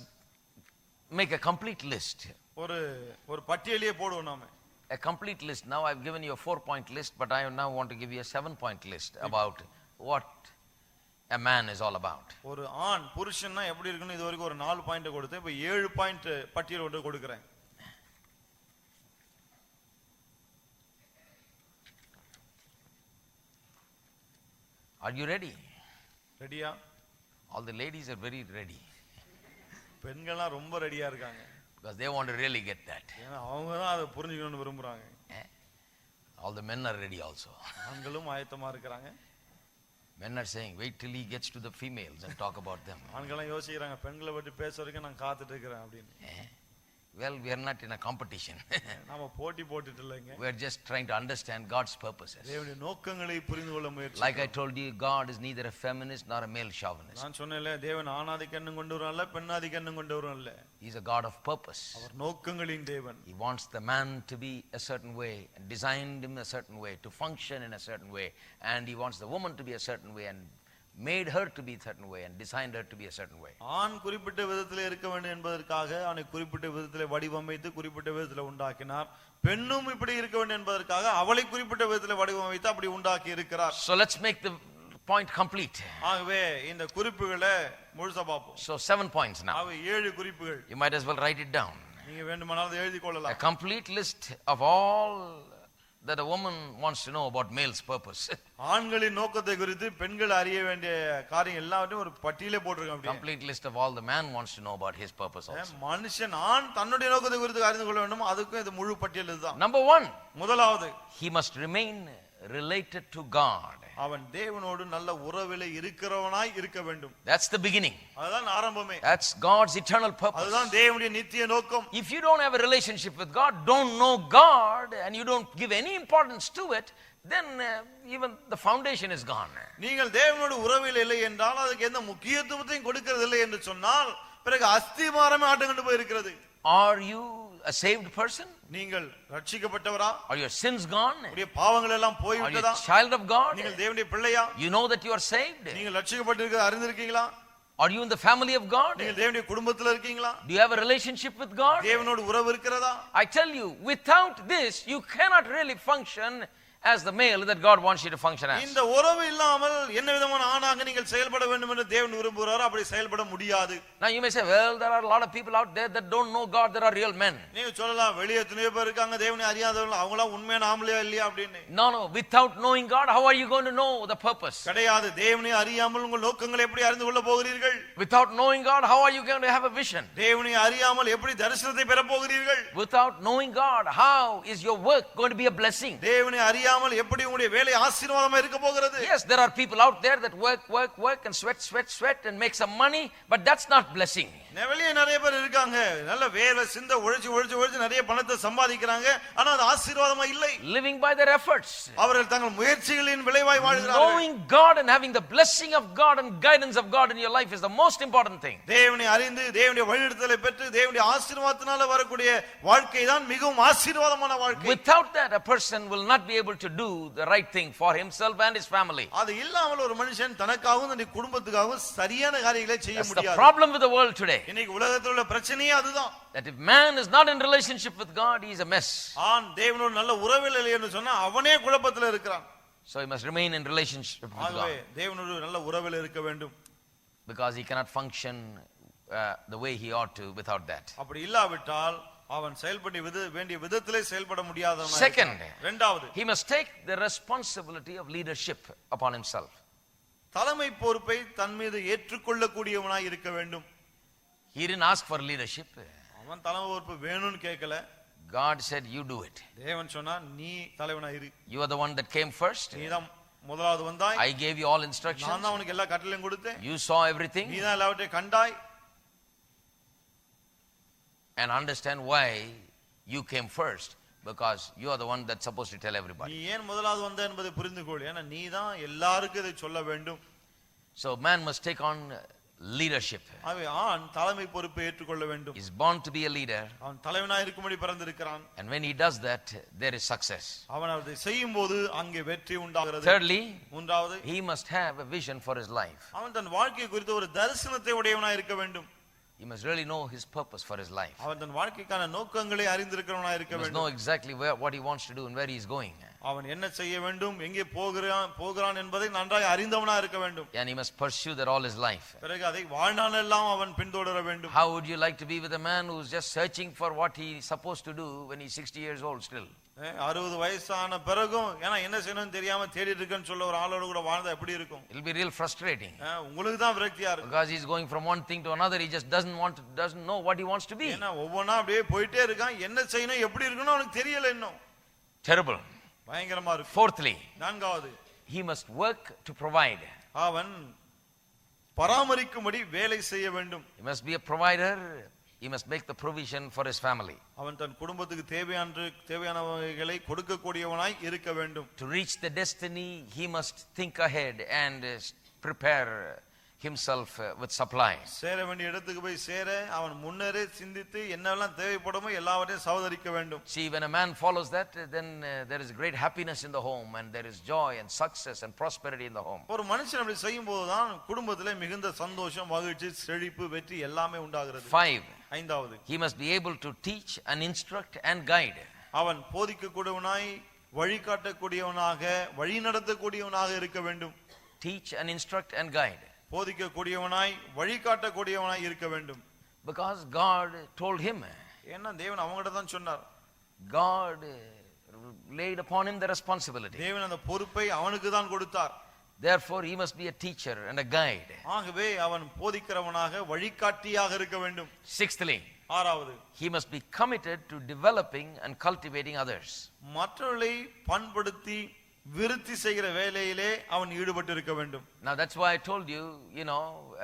make a complete list. ஒரு பட்டியலையே போடுவோம் நாம. A complete list. Now I've given you a 4-point list, but I now want to give you a 7-point list about what a man is all about. ஒரு ஆண் புருஷன்னா எப்படி இருக்கணும் இதுவரைக்கும் ஒரு 4 point கொடுத்தேன். இப்ப 7 பாயிண்ட் பட்டியல் ஒன்று கொடுக்கிறேன். Are you ready? ரெடியா? All the ladies are very ready பெண்கள்லாம் ரொம்ப ரெடியா இருக்காங்க. because they want to really get that. ஏன்னா அவங்க தான் அதை புரிஞ்சுக்கணும்னு விரும்புறாங்க. All the men are ready also. ஆண்களும் ஆயத்தமா இருக்கிறாங்க. Men are saying, wait till he gets to the females and talk about them. ஆண்களும் யோசிக்கிறாங்க, பெண்களை பற்றி பேச வரைக்கும் நான் காத்துட்டு இருக்கிறேன் அப்படின்னு. Well, we are not in a competition. நாம போட்டி போட்டுட்டு இல்லைங்க. We are just trying to understand God's purposes. தேவனுடைய நோக்கங்களை புரிந்து கொள்ள முயற்சி. Like I told you, God is neither a feminist nor a male chauvinist. நான் சொன்னேன்ல, தேவன் ஆணாதிக்க எண்ணம் கொண்டவரும் அல்ல, பெண்ணாதிக்க எண்ணம் கொண்டவரும் அல்ல. He is a God of purpose. அவர் நோக்கங்களின் தேவன். He wants the man to be a certain way and designed him a certain way to function in a certain way, and he wants the woman to be a certain way and made her to be a certain way and designed her to be a certain way. ஆண் குறிப்பிட்ட விதத்திலே இருக்க வேண்டும் என்பதற்காக அவனை குறிப்பிட்ட விதத்திலே வடிவமைத்து குறிப்பிட்ட விதத்திலே உண்டாக்கினார். பெண்ணும் இப்படி இருக்க வேண்டும் என்பதற்காக அவளை குறிப்பிட்ட விதத்திலே வடிவமைத்து அப்படி உண்டாக்கி இருக்கிறார். So let's make the point complete. ஆகவே இந்த குறிப்புகளை முழுசா பார்ப்போம். So 7 points now. ஆகவே 7 குறிப்புகள். You might as well write it down. நீங்க வேண்டுமானால் எழுதி A கொள்ளலாம். complete list of all that a woman wants to know about male's purpose. ஆண்களின் நோக்கத்தை குறித்து பெண்கள் அறிய வேண்டிய காரியம் எல்லாவற்றையும் ஒரு பட்டியலே போட்டுருக்கோம் அப்படியே. Complete list of all the man wants to know about his purpose also. மனுஷன் ஆண் தன்னுடைய நோக்கத்தை குறித்து அறிந்து கொள்ள வேண்டும், அதுக்கும் இது முழு பட்டியல் இதுதான். Number 1, முதலாவது, he must remain related to God. அவன் தேவனோடு நல்ல உறவிலே இருக்கிறவனாய் இருக்க வேண்டும். That's the beginning. அதுதான் ஆரம்பமே. That's God's eternal purpose. அதுதான் தேவனுடைய நித்திய நோக்கம். If you don't have a relationship with God, don't know God, and you don't give any importance to it, then even the foundation is gone. நீங்கள் தேவனோடு உறவில் இல்லை என்றால் அதுக்கு எந்த முக்கியத்துவத்தையும் கொடுக்கிறது இல்லை என்று சொன்னால் பிறகு அஸ்திவாரமே ஆட்டங்கண்டு போய் இருக்கிறது. Are you a saved person? நீங்கள் ரட்சிக்கப்பட்டவரா? Are your sins gone? உங்களுடைய பாவங்கள் எல்லாம் போய் Are you விட்டதா? a child of God? நீங்கள் தேவனுடைய பிள்ளையா? You know that you are saved? நீங்கள் ரட்சிக்கப்பட்டிருக்கிறதை அறிந்திருக்கீங்களா? Are you in the family of God? நீங்கள் தேவனுடைய குடும்பத்தில் இருக்கீங்களா? Do you have a relationship with God? தேவனோடு உறவு இருக்கிறதா? I tell you, without this, you cannot really function as the male that God wants you to function as. இந்த உறவு இல்லாமல் என்ன விதமான ஆணாக நீங்கள் செயல்பட வேண்டும் என்று தேவன் விரும்புகிறாரோ அப்படி செயல்பட முடியாது. Now you may say, well, there are a lot of people out there that don't know God, that are real men. நீங்க சொல்லலாம், வெளியே எத்தனையோ பேர் இருக்காங்க தேவனை அறியாதவங்க, அவங்களா உண்மையான ஆம்பளையா இல்லையா அப்படின்னு. No, without knowing God, how are you going to know the purpose? கிடையாது. தேவனை அறியாமல் உங்கள் நோக்கங்களை எப்படி அறிந்து கொள்ள போகிறீர்கள்? Without knowing God, how are you going to have a vision? தேவனை அறியாமல் எப்படி தரிசனத்தை பெற போகிறீர்கள்? Without knowing God, how is your work going to be a blessing? தேவனை அறியாமல் எப்படி உங்களுடைய வேலை ஆசீர்வாதமா இருக்க போகிறது? Yes, there are people out there that work and sweat and make some money, but that's not blessing. வெளியே நிறைய பேர் இருக்காங்க, நல்ல வேலை சிந்த உழைச்சு நிறைய பணத்தை சம்பாதிக்கிறாங்க, ஆனா அது ஆசீர்வாதமா இல்லை. Living by their efforts. அவர்கள் தங்கள் முயற்சிகளின் விளைவாய் வாழ்கிறார்கள். Knowing God and having the blessing of God and guidance of God in your life is the most important thing. தேவனை அறிந்து தேவனுடைய வழிநடத்தலை பெற்று தேவனுடைய ஆசீர்வாதத்தினால வரக்கூடிய வாழ்க்கை தான் மிகவும் ஆசீர்வாதமான வாழ்க்கை. Without that, a person will not be able to do the right thing for himself and his family. அது இல்லாமல் ஒரு மனுஷன் தனக்காகவும் தன்னுடைய குடும்பத்துக்காகவும் சரியான காரியங்களை செய்ய That's the முடியாது. problem with the world today. இன்னைக்கு உலகத்தில் உள்ள பிரச்சனையே அதுதான். That if man is not in relationship with God, he is a mess. ஆண் தேவனோடு நல்ல உறவில் இல்லை என்று சொன்னா அவனே குழப்பத்தில் இருக்கிறான். So he must remain in relationship with ஆகவே God. தேவனோடு நல்ல உறவில் இருக்க வேண்டும். Because he cannot function the way he ought to without that. அப்படி இல்லாவிட்டால் அவன் செயல்பட வேண்டிய விதத்திலே செயல்பட முடியாதவனாக. Second, இரண்டாவது, he must take the responsibility of leadership upon himself. தலைமை பொறுப்பை தன் மீது ஏற்றுக்கொள்ளக்கூடியவனாய் இருக்க வேண்டும். He didn't ask for leadership. அவன் தலைமை பொறுப்பு வேணும்னு கேட்கல. God said, you do it. தேவன் சொன்னா நீ தலைவனாய் இரு. You are the one that came first. நீதான் முதலாவது வந்தாய். I gave you all instructions. நான் தான் உனக்கு எல்லா கட்டளையும் கொடுத்தேன். You saw everything. நீதான் எல்லாவற்றையும் கண்டாய். And understand why you came first, because you are the one that's supposed to tell everybody. நீ ஏன் முதலாவது வந்த என்பதை புரிந்து கொள். ஏன்னா நீ தான் எல்லாருக்கும் இதை சொல்ல வேண்டும். So man must take on leadership. ஆகவே ஆண் தலைமை பொறுப்பை ஏற்றுக்கொள்ள வேண்டும். He is born to be a leader. அவன் தலைவனாய் இருக்கும்படி பிறந்திருக்கிறான். And when he does that, there is success. அவன் அதை செய்யும்போது அங்கே வெற்றி உண்டாகிறது. Thirdly, மூன்றாவது, he must have a vision for his life. அவன் தன் வாழ்க்கை குறித்து ஒரு தரிசனத்தை உடையவனாய் இருக்க வேண்டும். He must really know his purpose for his life. அவன் தன் வாழ்க்கைக்கான நோக்கங்களை அறிந்திருக்கிறவனாய் இருக்க He must வேண்டும். know exactly what he wants to do and where he is going. அவன் என்ன செய்ய வேண்டும், எங்கே போகிறான் என்பதை நன்றாக அறிந்தவனா இருக்க வேண்டும். And he must pursue that all his life. பிறகு அதை வாழ்நாளெல்லாம் அவன் பின்தொடர வேண்டும். How would you like to be with a man who's just searching for what he is supposed to do when he's 60 years old still? 60 வயசான பிறகும் ஏன்னா என்ன செய்யணும்னு தெரியாம தேடிட்டு இருக்கேன்னு சொல்ல ஒரு ஆளோட கூட வாழ்ந்தா எப்படி இருக்கும்? It'll be real frustrating. உங்களுக்கு தான் விரக்தியா இருக்கும். Because he's going from one thing to another, he just doesn't know what he wants to be. ஏன்னா ஒவ்வொண்ணா அப்படியே போயிட்டே இருக்கான், என்ன செய்யணும் எப்படி இருக்கணும் அவனுக்கு தெரியல இன்னும். Terrible. பயங்கரமா இருக்கு. Fourthly, நான்காவது, he must work to provide. அவன் பராமரிக்கும்படி வேலை செய்ய வேண்டும். He must be a provider. He must make the provision for his family. அவன் தன் குடும்பத்துக்கு தேவையானவைகளை கொடுக்கக்கூடியவனாய் இருக்க வேண்டும். To reach the destiny, he must think ahead and prepare himself with supplies. சேர வேண்டிய இடத்துக்கு போய் சேர அவன் முன்னரே சிந்தித்து என்னெல்லாம் தேவைப்படுமோ எல்லாவற்றையும் சவதரிக்க வேண்டும். See, when a man follows that, then there is great happiness in the home and there is joy and success and prosperity in the home. ஒரு மனுஷன் அப்படி செய்யும்போது தான் குடும்பத்திலே மிகுந்த சந்தோஷம், மகிழ்ச்சி, செழிப்பு, வெற்றி எல்லாமே உண்டாகிறது. 5. ஐந்தாவது, he must be able to teach and instruct and guide. அவன் போதிக்கக்கூடியவனாய், வழிகாட்டக்கூடியவனாக, வழி நடத்தக்கூடியவனாக இருக்க வேண்டும். Teach and instruct and guide. போதிக்கக்கூடியவனாய், வழிகாட்டக்கூடியவனாய் இருக்க வேண்டும். Because God told him. ஏன்னா தேவன் அவங்ககிட்ட தான் சொன்னார். God laid upon him the responsibility. தேவன் அந்த பொறுப்பை அவனுக்கு தான் கொடுத்தார். Therefore he must be a teacher and a guide. ஆகவே அவன் போதிக்கிறவனாக, வழிகாட்டியாக இருக்க வேண்டும். 6thly, ஆறாவது, he must be committed to developing and cultivating others. மற்றவர்களை பண்படுத்தி விருத்தி செய்கிற வேலையிலே அவன் ஈடுபட்டு இருக்க வேண்டும். Now that's why I told you,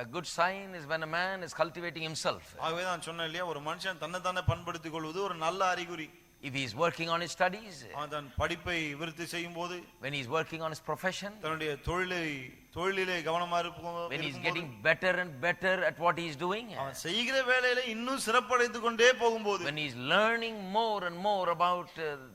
a good sign is when a man is cultivating himself. ஆகவே நான் சொன்னேன் இல்லையா, ஒரு மனுஷன் தன்னை பண்படுத்திக் கொள்வது ஒரு நல்ல அறிகுறி. If he is working on his studies, அவன் தன் படிப்பை விருத்தி செய்யும் போது, when he is working on his profession, தன்னுடைய தொழிலிலே கவனமா இருப்போம், when he is getting better and better at what he is doing, அவன் செய்கிற வேலையில இன்னும் சிறப்படைந்து கொண்டே போகும்போது, when he is learning more and more about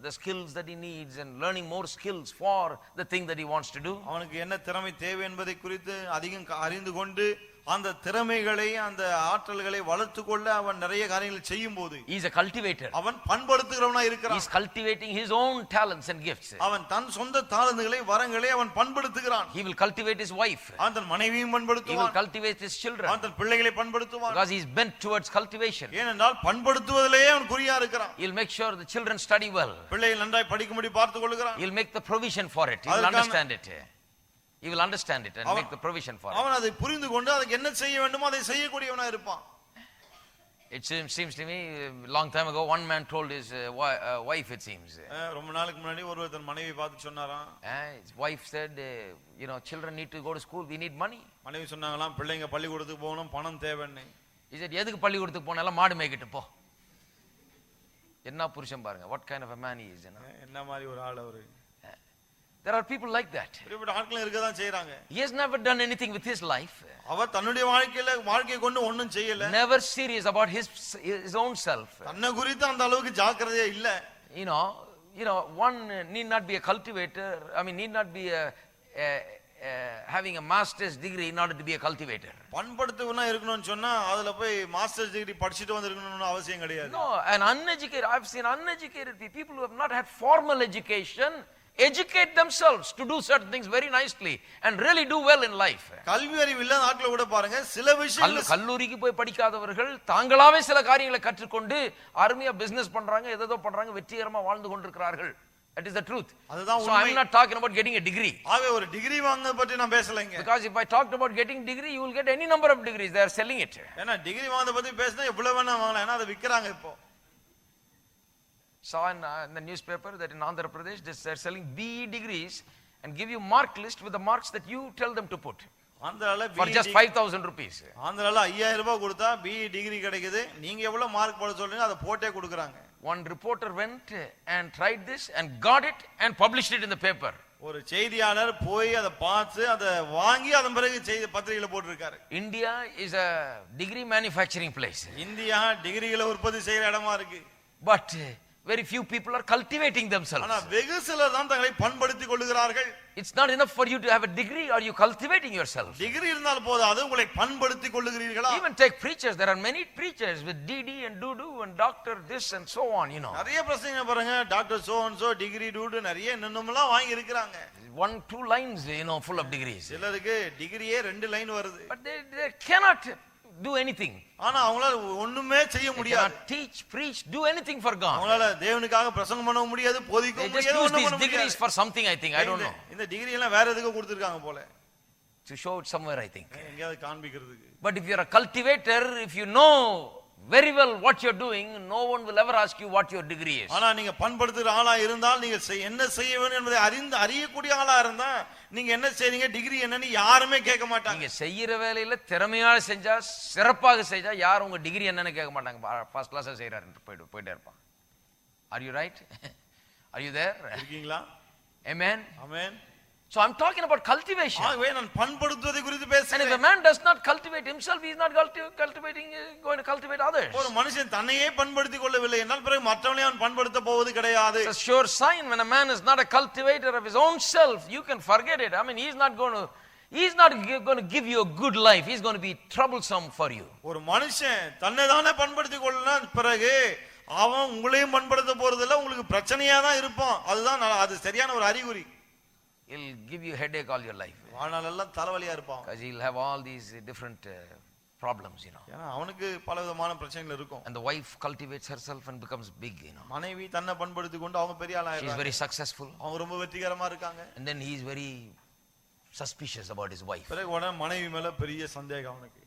the skills that he needs and learning more skills for the thing that he wants to do, அவனுக்கு என்ன திறமை தேவை என்பதை குறித்து அதிகம் அறிந்து கொண்டு அந்த திறமைகளை, அந்த ஆற்றல்களை வளர்த்து கொள்ள அவன் நிறைய காரியங்களை செய்யும் போது, he is a cultivator. அவன் பண்படுத்துகிறவனாய் இருக்கிறான். He is cultivating his own talents and gifts. அவன் தன் சொந்த தாளந்துகளை, வரங்களை அவன் பண்படுத்துகிறான். He will cultivate his wife. அவன் தன் மனைவியையும் He will பண்படுத்துவான். cultivate his children. அவன் தன் பிள்ளைகளை பண்படுத்துவான். Because he is bent towards cultivation. ஏனென்றால் பண்படுத்துவதிலேயே அவன் குறியா இருக்கிறான். He will make sure the children study well. பிள்ளைகள் நன்றாய் படிக்கும்படி பார்த்துக் கொள்கிறான். He will make the provision for it. He will understand it. He will understand it and make the provision for it. அவன் அதை புரிந்து கொண்டு அதுக்கு என்ன செய்ய வேண்டுமோ அதை செய்யக்கூடியவனா இருப்பான். It seems to me a long time ago one man told his wife, it seems. ரொம்ப நாளுக்கு முன்னாடி ஒருவர் தன் மனைவியை பார்த்து சொன்னாராம். His wife said, children need to go to school, we need money. மனைவி சொன்னாங்களாம், பிள்ளைங்க பள்ளிக்கூடத்துக்கு போகணும், பணம் தேவைன்னு. He said, எதுக்கு பள்ளிக்கூடத்துக்கு போனாலும் மாடு மேய்க்கிட்டு போ. என்ன புருஷன் பாருங்க, what kind of a man he is. என்ன மாதிரி ஒரு ஆள் அவரு. There are people like that. இப்படிப்பட்ட ஆட்கள் இருக்க தான் செய்றாங்க. He has never done anything with his life. அவர் தன்னுடைய வாழ்க்கையை கொண்டு ஒண்ணும் செய்யல. Never serious about his own self. தன்னை குறித்து அந்த அளவுக்கு ஜாக்கிரதையே இல்ல. One need not be a cultivator. Need not be having a master's degree in order to be a cultivator. பண்படுத்துவனா இருக்கணும்னு சொன்னா அதுல போய் மாஸ்டர்ஸ் டிகிரி படிச்சிட்டு வந்திருக்கணும்னு அவசியம் கிடையாது. No, an uneducated, I've seen uneducated people who have not had formal education educate themselves to do certain things very nicely and really do well in life. கல்வி அறிவு இல்லாத ஆட்களை கூட பாருங்க, சில விஷயங்கள் கல்லூரிக்கு போய் படிக்காதவர்கள் தாங்களாவே சில காரியங்களை கற்றுக்கொண்டு அருமையா பிசினஸ் பண்றாங்க, ஏதோ பண்றாங்க, வெற்றிகரமா வாழ்ந்து கொண்டிருக்கிறார்கள். That is the truth. அதுதான் உண்மை. So I'm not talking about getting a degree. ஆவே ஒரு டிகிரி வாங்குறத பத்தி நான் பேசலங்க. Because if I talked about getting degree, you will get any number of degrees. They are selling it. ஏன்னா degree வாங்குறத பத்தி பேசினா எவ்வளவு வேணா வாங்கலாம், ஏன்னா அதை விக்கிறாங்க இப்போ. Saw in the newspaper that in Andhra Pradesh they are selling BE degrees and give you mark list with the marks that you tell them to put. ஆந்திரால for just 5,000 rupees. ஆந்திரால 5000 ரூபாய் கொடுத்தா BE டிகிரி கிடைக்குது, நீங்க எவ்வளவு mark போட சொல்றீங்க அதை போட்டே கொடுக்கறாங்க. One reporter went and tried this and got it and published it in the paper. ஒரு செய்தியாளர் போய் அதை பார்த்து அதை வாங்கி அதன் பிறகு செய்தி பத்திரிகையில போட்டுருக்காரு. India is a degree manufacturing place. India டிகிரிகளை உற்பத்தி செய்யற இடமா இருக்கு. But very few people are cultivating themselves. ஆனா வெகு சிலர் தான் தங்களை பண்படுத்திக் கொள்கிறார்கள். It's not enough for you to have a degree. Are you cultivating yourself? Degree இருந்தால் போதாது, உங்களை பண்படுத்திக் கொள்ளுகிறீர்களா? Even take preachers. There are many preachers with DD and do and doctor this and so on, you know. நிறைய பிரசங்க பாருங்க, doctor so and so, degree dude நிறைய என்னென்னலாம் வாங்கி இருக்கிறாங்க. 1-2 lines, you know, full of degrees. சிலருக்கு டிகிரியே 2 line வருது. But they cannot do anything. ஆனா அவங்களால ஒண்ணுமே செய்ய முடியாது. Teach, preach, do anything for God. அவங்களால தேவனுக்காக பிரசங்கம் பண்ண முடியாது, போதிக்க முடியாது, They just use ஒண்ணும் these பண்ண degrees முடியாது. for something, I think. I don't know. இந்த டிகிரி எல்லாம் வேற எதுக்கு கொடுத்திருக்காங்க போல. To show it somewhere, I think. எங்கயாவது காண்பிக்கிறதுக்கு. But if you're a cultivator, if you know very well what you're doing, no one will ever ask you what your degree is. ஆனா நீங்க பண்படுத்துற ஆளா இருந்தால், நீங்க என்ன செய்ய வேண்டும் என்பதை அறியக்கூடிய ஆளா இருந்தா, நீங்க என்ன செய்றீங்க, டிகிரி என்னன்னு யாருமே கேட்க மாட்டாங்க. நீங்க செய்யற வேலையில திறமையா செஞ்சா, சிறப்பாக செஞ்சா, யாரும் உங்க டிகிரி என்னன்னு கேட்க மாட்டாங்க. ஃபர்ஸ்ட் கிளாஸா செய்யறாரு போயிட்டே இருப்பாங்க. Are you right? Are you there? இருக்கீங்களா? Amen. Amen. So I'm talking about cultivation. ஆகவே நான் பண்படுத்துவதை குறித்து And பேசுறேன். if a man does not cultivate himself, he is not cultivating, going to cultivate others. ஒரு மனுஷன் தன்னையே பண்படுத்திக் கொள்ளவில்லை என்றால் பிறகு மற்றவனை அவன் பண்படுத்த போவது கிடையாது. It's a sure sign when a man is not a cultivator of his own self. You can forget it. I mean, he's not going to give you a good life. He's going to be troublesome for you. ஒரு மனுஷன் தன்னை தானே பண்படுத்திக் கொள்ளலாம், பிறகு அவன் உங்களையும் பண்படுத்த போறதில்ல, உங்களுக்கு பிரச்சனையா தான் இருப்பான். அதுதான் அது சரியான ஒரு அறிகுறி. He'll give you headache all your life. வாழ்நாள் எல்லாம் தலைவலியா இருப்பான். Because he'll have all these different problems, you know. ஏன்னா அவனுக்கு பலவிதமான பிரச்சனைகள் இருக்கும். And the wife cultivates herself and becomes big, you know. மனைவி தன்னை பண்படுத்திக் கொண்டு அவங்க பெரிய ஆளா She's இருக்காங்க. very successful. அவங்க ரொம்ப வெற்றிகரமா இருக்காங்க. And then he is very suspicious about his wife. பிறகு உடனே மனைவி மேல பெரிய சந்தேகம் அவனுக்கு.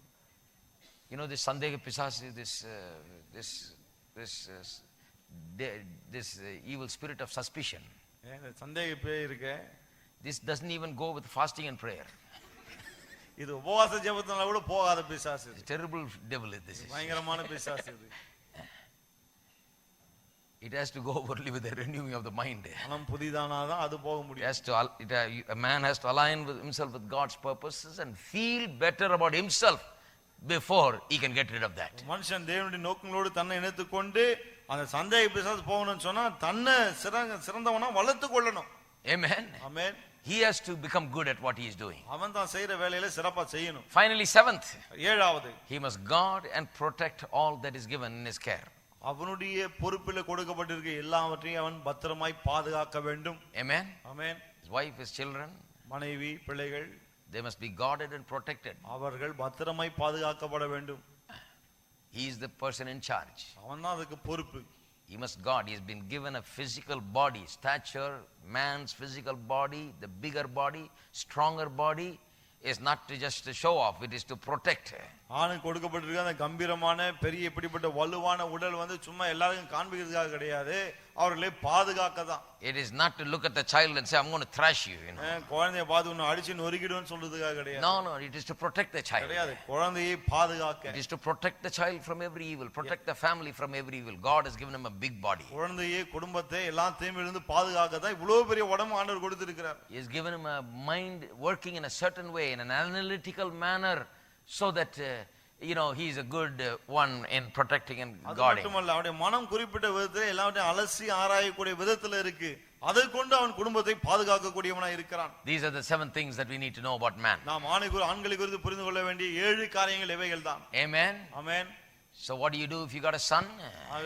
You know, this sandega pisasi, this evil spirit of suspicion. சந்தேக பேய் இருக்கு. This doesn't even go with fasting and prayer. இது உபவாச ஜெபத்தினால கூட போகாத பிசாசு. Terrible devil this is. பயங்கரமான பிசாசு இது. It has to go only with the renewing of the mind. மனம் புதிதானாதான் அது போக முடியும். A man has to align with himself with God's purposes and feel better about himself before he can get rid of that. மனுஷன் தேவனுடைய நோக்கங்களோடு தன்னை இணைத்துக் கொண்டு அந்த சந்தேக பிசாசு போகணும்னு சொன்னா தன்னை சிறந்தவனா வளர்த்து கொள்ளணும். Amen. Amen. He has to become good at what he is doing. அவன் தான் செய்யற வேலையில சிறப்பா செய்யணும். Finally, 7th, ஏழாவது, he must guard and protect all that is given in his care. அவனுடைய பொறுப்பில் கொடுக்கப்பட்டிருக்க எல்லாவற்றையும் அவன் பத்திரமாய் பாதுகாக்க வேண்டும். Amen. Amen. His wife, his children, மனைவி, பிள்ளைகள், they must be guarded and protected. அவர்கள் பத்திரமாய் பாதுகாக்கப்பட வேண்டும். He is the person in charge. அவன் தான் அதுக்கு பொறுப்பு. He must guard. He has been given a physical body, stature, man's physical body, the bigger body, stronger body is not to just to show off, it is to protect. ஆணுக்கு கொடுக்கப்பட்டிருக்க அந்த கம்பீரமான பெரிய இப்படிப்பட்ட வலுவான உடல் வந்து சும்மா எல்லாருக்கும் காண்பிக்கிறதுக்காக கிடையாது, அவர்களை பாதுகாக்க தான். It is not to look at the child and say, I'm going to thrash you, you know. குழந்தையை பார்த்து உன்னை அடிச்சு நொறுக்கிடுவேன்னு சொல்றதுக்காக கிடையாது. No, it is to protect the child. கிடையாது, குழந்தையை பாதுகாக்க. It is to protect the child from every evil, protect the family from every evil. God has given him a big body. குழந்தையை, குடும்பத்தை எல்லாம் தீமையிலிருந்து பாதுகாக்க தான் இவ்வளவு பெரிய உடம்பு ஆண்டவர் கொடுத்திருக்கிறார். He has given him a mind working in a certain way, in an analytical manner, so that he is a good one in protecting and guarding. அது மட்டுமல்ல, அவருடைய மனம் குறிப்பிட்ட விதத்தில் எல்லாவற்றையும் அலசி ஆராயக்கூடிய விதத்தில் இருக்கு. அதை கொண்டு அவன் குடும்பத்தை பாதுகாக்க கூடியவனா இருக்கிறான். These are the 7 things that we need to know about man. நாம் ஆண்களை குறித்து புரிந்து கொள்ள வேண்டிய 7 காரியங்கள் இவைகள் தான். Amen. Amen. So what do you do if you got a son?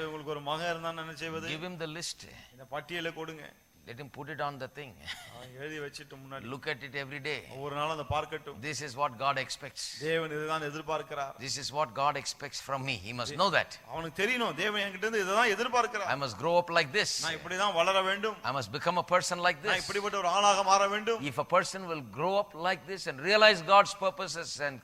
உங்களுக்கு ஒரு மகன் இருந்தா என்ன செய்வது? Give him the list. இந்த பட்டியலை கொடுங்க. Let him put it on the thing. எழுதி வச்சிட்டு முன்னாடி Look at it every day. ஒவ்வொரு நாளும் அதை பார்க்கட்டும். This is what God expects. தேவன் இதுதான் எதிர்பார்க்கிறார். This is what God expects from me. He must know that. அவனுக்கு தெரியணும், தேவன் என்கிட்ட இருந்து இதுதான் எதிர்பார்க்கிறார். I must grow up like this. நான் இப்படி தான் வளர வேண்டும். I must become a person like நான் this. இப்படிப்பட்ட ஒரு ஆளாக மாற வேண்டும். If a person will grow up like this and realize God's purposes and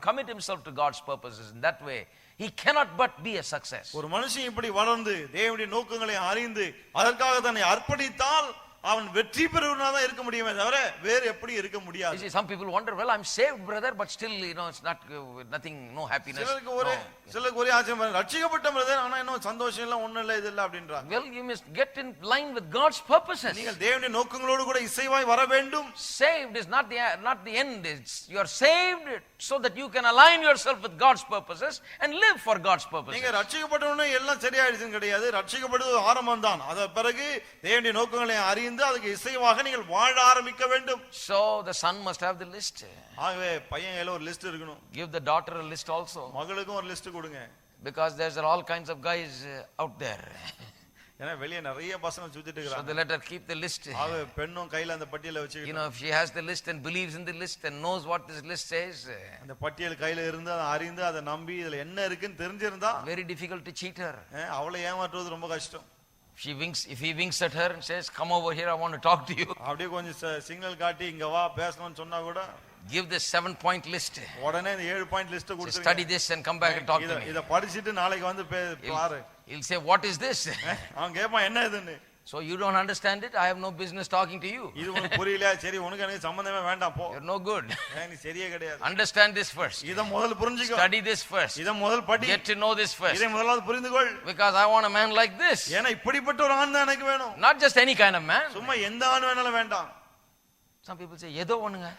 commit himself to God's purposes in that way, he cannot but be a success. ஒரு மனுஷன் இப்படி வளர்ந்து தேவனுடைய நோக்கங்களை அறிந்து அதற்காக தன்னை அர்ப்பணித்தால் அவன் வெற்றி பெறுவனா தான் இருக்க முடியுமே தவிர வேற எப்படி இருக்க You முடியாது. see, some people wonder, well, I'm saved, brother, but still, it's not nothing, no happiness. சிலருக்கு ஒரே ஆச்சரியம், ரட்சிக்கப்பட்ட பிரதர் ஆனா இன்னும் சந்தோஷம் இல்ல, ஒண்ணும் இல்ல, இது இல்ல அப்படின்றாங்க. Well, you must get in line with God's purposes. நீங்கள் தேவனுடைய நோக்கங்களோடு கூட இசைவாய் வர வேண்டும். Saved is not the end. You are saved so that you can align yourself with God's purposes and live for God's purposes. நீங்க ரட்சிக்கப்பட்டவனே எல்லாம் சரியாயிடுச்சுன்னு கிடையாது. ரட்சிக்கப்படுவது ஆரம்பம் தான். அத பிறகு தேவனுடைய நோக்கங்களை அறிந்து அதுக்கு இசைவாக நீங்கள் வாழ ஆரம்பிக்க வேண்டும். So the son must have the list. ஆகவே பையன் கையில ஒரு லிஸ்ட் இருக்கணும். Give the daughter a list also. மகளுக்கும் ஒரு லிஸ்ட் கொடுங்க. Because there's all kinds of guys out there. ஏன்னா வெளிய நிறைய பசங்க சுத்திட்டு So இருக்காங்க. they let her keep the list. ஆகவே பெண்ணும் கையில அந்த பட்டியலை வச்சுக்கிட்டு, If she has the list and believes in the list and knows what this list says, அந்த பட்டியல் கையில இருந்து அதை அறிந்து அதை நம்பி இதுல என்ன இருக்குன்னு தெரிஞ்சிருந்தா very difficult to cheat her. அவளை ஏமாற்றுவது ரொம்ப கஷ்டம். If he winks at her and says, come over here, I want to talk to you. அப்படியே கொஞ்சம் சிக்னல் காட்டி இங்க வா பேசணும்னு சொன்னா கூட, Give this 7-point list. உடனே இந்த 7 பாயிண்ட் லிஸ்ட் கொடுத்துருங்க. Study this and come back and talk to me. இத படிச்சிட்டு நாளைக்கு வந்து பாரு. He'll say, what is this? அவன் கேட்பான், என்ன இதுன்னு. So you don't understand it? I have no business talking to you. இது உனக்கு புரியல, சரி உனக்கு எனக்கு சம்பந்தமே வேண்டாம் போ. You're no good. நீ சரியே கிடையாது. Understand this first. இத முதல்ல புரிஞ்சுக்கோ. Study this first. இத முதல்ல படி. Get to know this first. இதை முதல்ல புரிந்துகொள். Because I want a man like this. ஏன்னா இப்படிப்பட்ட ஒரு ஆண் தான் எனக்கு வேணும். Not just any kind of man. சும்மா எந்த ஆண் வேணாலும் வேண்டாம். Some people say, ஏதோ ஒண்ணுங்க.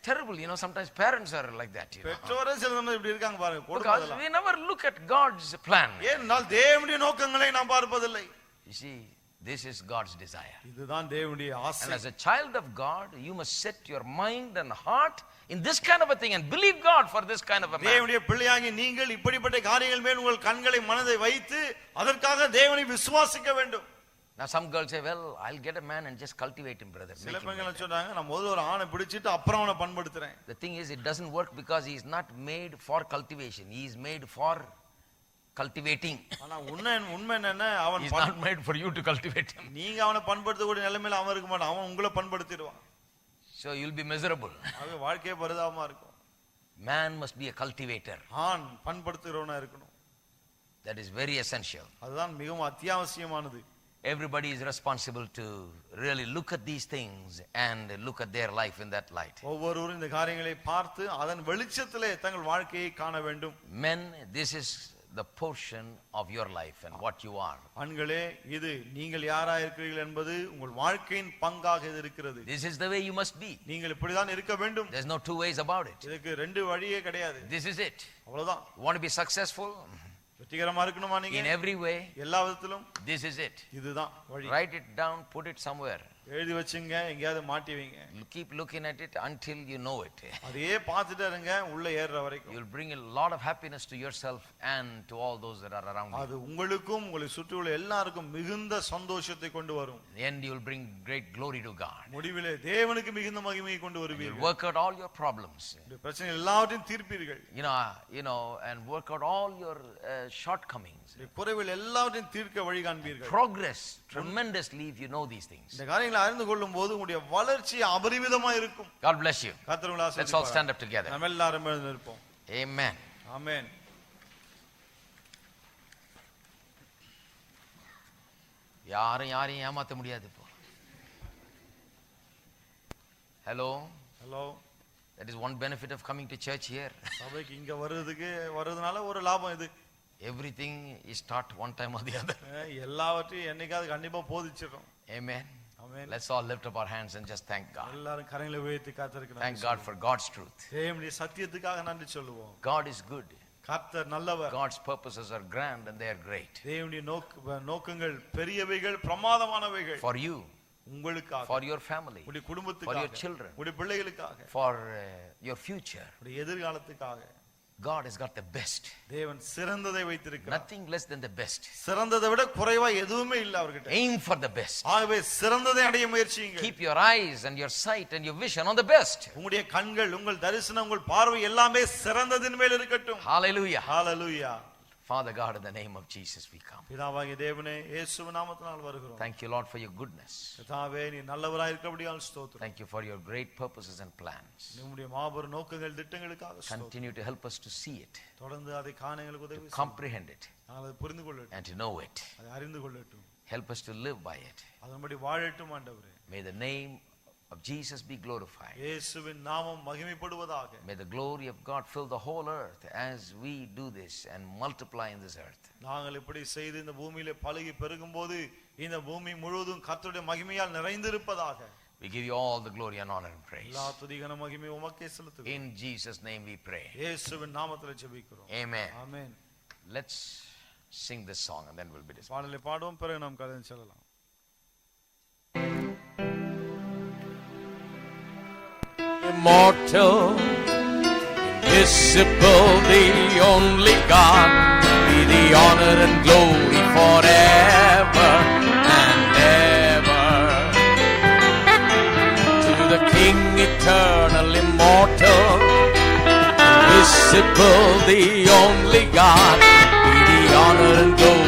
Terrible, sometimes parents are like that. பெற்றோரே சில சமயம் இப்படி இருக்காங்க பாருங்க. Because we never look at God's plan. ஏனென்றால் தேவனுடைய நோக்கங்களை நாம் பார்ப்பதில்லை. You see, this is God's desire. இதுதான் தேவனுடைய ஆசை. And as a child of God, you must set your mind and heart in this kind of a thing and believe God for this kind of a man. தேவனுடைய பிள்ளையாகி நீங்கள் இப்படிப்பட்ட காரியங்கள் மேல் உங்கள் கண்களை மனதை வைத்து அதற்காக தேவனை விசுவாசிக்க வேண்டும். Now some girls say, well, I'll get a man and just cultivate him, brother. சில பெண்கள் சொல்றாங்க, நான் முதல்ல ஒரு ஆணை பிடிச்சிட்டு அப்புறம் அவனை பண்படுத்துறேன். The thing is, it doesn't work because he is not made for cultivation. He is made for cultivating. ஆனா உண்மை என்னன்னா, அவன் He is not made for you to cultivate him. நீங்க அவனை பண்படுத்தக்கூடிய நிலைமையில அவன் இருக்க மாட்டான். அவன் உங்களை பண்படுத்திடுவான். So you'll be miserable. அவன் வாழ்க்கையே பரிதாபமா இருக்கும். Man must be a cultivator. ஆண் பண்படுத்துகிறவனா இருக்கணும். That is very essential. அதுதான் மிகவும் அத்தியாவசியமானது. Everybody is responsible to really look at these things and look at their life in that light. ஒவ்வொருவரும் இந்த காரியங்களை பார்த்து அதன் வெளிச்சத்திலே தங்கள் வாழ்க்கையை காண வேண்டும். Men, this is the portion of your life and what you are. ஆண்களே, இது நீங்கள் யாரா இருக்கிறீர்கள் என்பது உங்கள் வாழ்க்கையின் பங்காக இது இருக்கிறது. This is the way you must be. நீங்கள் இப்படிதான் இருக்க வேண்டும். There's no two ways about it. இதுக்கு ரெண்டு வழியே கிடையாது. This is it. அவ்வளவுதான். You want to be successful? வெற்றிகரமா இருக்கணுமா நீங்க? In every way. எல்லா விதத்திலும். This is it. இதுதான் வழி. Write it down, put it somewhere. எழுதி வச்சுங்க, எங்கயாவது மாட்டி வைங்க. Keep looking at it until you know it. அதையே பார்த்துட்டே இருங்க உள்ள ஏறுற வரைக்கும். You'll bring a lot of happiness to yourself and to all those that are around you. அது உங்களுக்கும் உங்களை சுற்றியுள்ள எல்லாருக்கும் மிகுந்த சந்தோஷத்தை கொண்டு வரும். In the end, you'll bring great glory to God. முடிவிலே தேவனுக்கு மிகுந்த மகிமையை கொண்டு வருவீர்கள். You'll work out all your problems. இந்த பிரச்சனை எல்லாவற்றையும் தீர்ப்பீர்கள். And work out all your shortcomings. குறைகள் எல்லாவற்றையும் தீர்க்க வழி காண்பீர்கள். Progress tremendously if you know these things. இந்த காரியங்களை அறிந்து கொள்ளும் போது உங்களுடைய வளர்ச்சி அபரிமிதமா இருக்கும். God bless you. கர்த்தர் உங்களை ஆசீர்வதிப்பார். Let's all stand up together. நாம் எல்லாரும் எழுந்து நிற்போம். Amen. ஆமென். யாரையும் ஏமாத்த முடியாது இப்போ. Hello. That is one benefit of coming to church here. சபைக்கு இங்க வர்றதுனால ஒரு லாபம் இது. Everything is taught one time or the other. எல்லாவற்றையும் என்னைக்காவது கண்டிப்பா போதிச்சிரோம். Amen. Amen. Let's all lift up our hands and just thank God. எல்லாரும் கரங்களை உயர்த்தி கர்த்தருக்கு Thank God for God's truth. தேவனுடைய சத்தியத்துக்காக நன்றி சொல்லுவோம். God is good. கர்த்தர் நல்லவர். God's purposes are grand and they are great. தேவனுடைய நோக்கங்கள் பெரியவைகள் பிரமாதமானவைகள். For you. உங்களுக்காக. For your family. உங்களுடைய குடும்பத்துக்காக. For your children. உங்களுடைய பிள்ளைகளுக்காக. For your future. உங்களுடைய எதிர்காலத்துக்காக. God has got the best. தேவன் சிறந்ததை வைத்திருக்கிறார். Nothing less than the best. சிறந்ததை விட குறைவா எதுவுமே இல்ல அவர்கிட்ட. Aim for the best. ஆகவே சிறந்ததை அடைய முயற்சியுங்கள். Keep your eyes and your sight and your vision on the best. உங்களுடைய கண்கள், உங்கள் தரிசனம், உங்கள் பார்வை எல்லாமே சிறந்ததின் மேல் இருக்கட்டும். Hallelujah. Hallelujah. Father God, in the name of Jesus we come. பிதாவாகிய தேவனே இயேசுவின் நாமத்தினால் வருகிறோம். Thank you, Lord, for your goodness. கர்த்தாவே நீ நல்லவராய் இருக்கிறபடியால் ஸ்தோத்திரம். Thank you for your great purposes and plans. உம்முடைய மாபெரும் நோக்கங்கள் திட்டங்களுக்காக ஸ்தோத்திரம். Continue to help us to see it, தொடர்ந்து அதை காண எங்களுக்கு உதவி to comprehend it, நாங்கள் அதை புரிந்து கொள்ளட்டும், and to know it. அதை அறிந்து கொள்ளட்டும். Help us to live by it. அதன்படி வாழட்டும் ஆண்டவரே. May the name of Jesus be glorified. இயேசுவின் நாமம் மகிமைப்படுவதாக. May the glory of God fill the whole earth as we do this and multiply in this earth. நாங்கள் இப்படி செய்து இந்த பூமியிலே பலுகி பெருகும்போது இந்த பூமி முழுவதும் கர்த்தருடைய மகிமையால் நிறைந்திருப்பதாக. We give you all the glory and honor and praise. எல்லா துதி கன மகிமை உமக்கே செலுத்துகிறோம். In Jesus' name we pray. இயேசுவின் நாமத்திலே ஜெபிக்கிறோம். Amen. Amen. Let's sing this song and then we'll be dismissed. பாடலை பாடுவோம், பிறகு நாம் கடந்து செல்லலாம். Immortal, invisible, the only God, be the honor and glory forever and ever. To the King eternal, immortal, invisible, the only God, be the honor and glory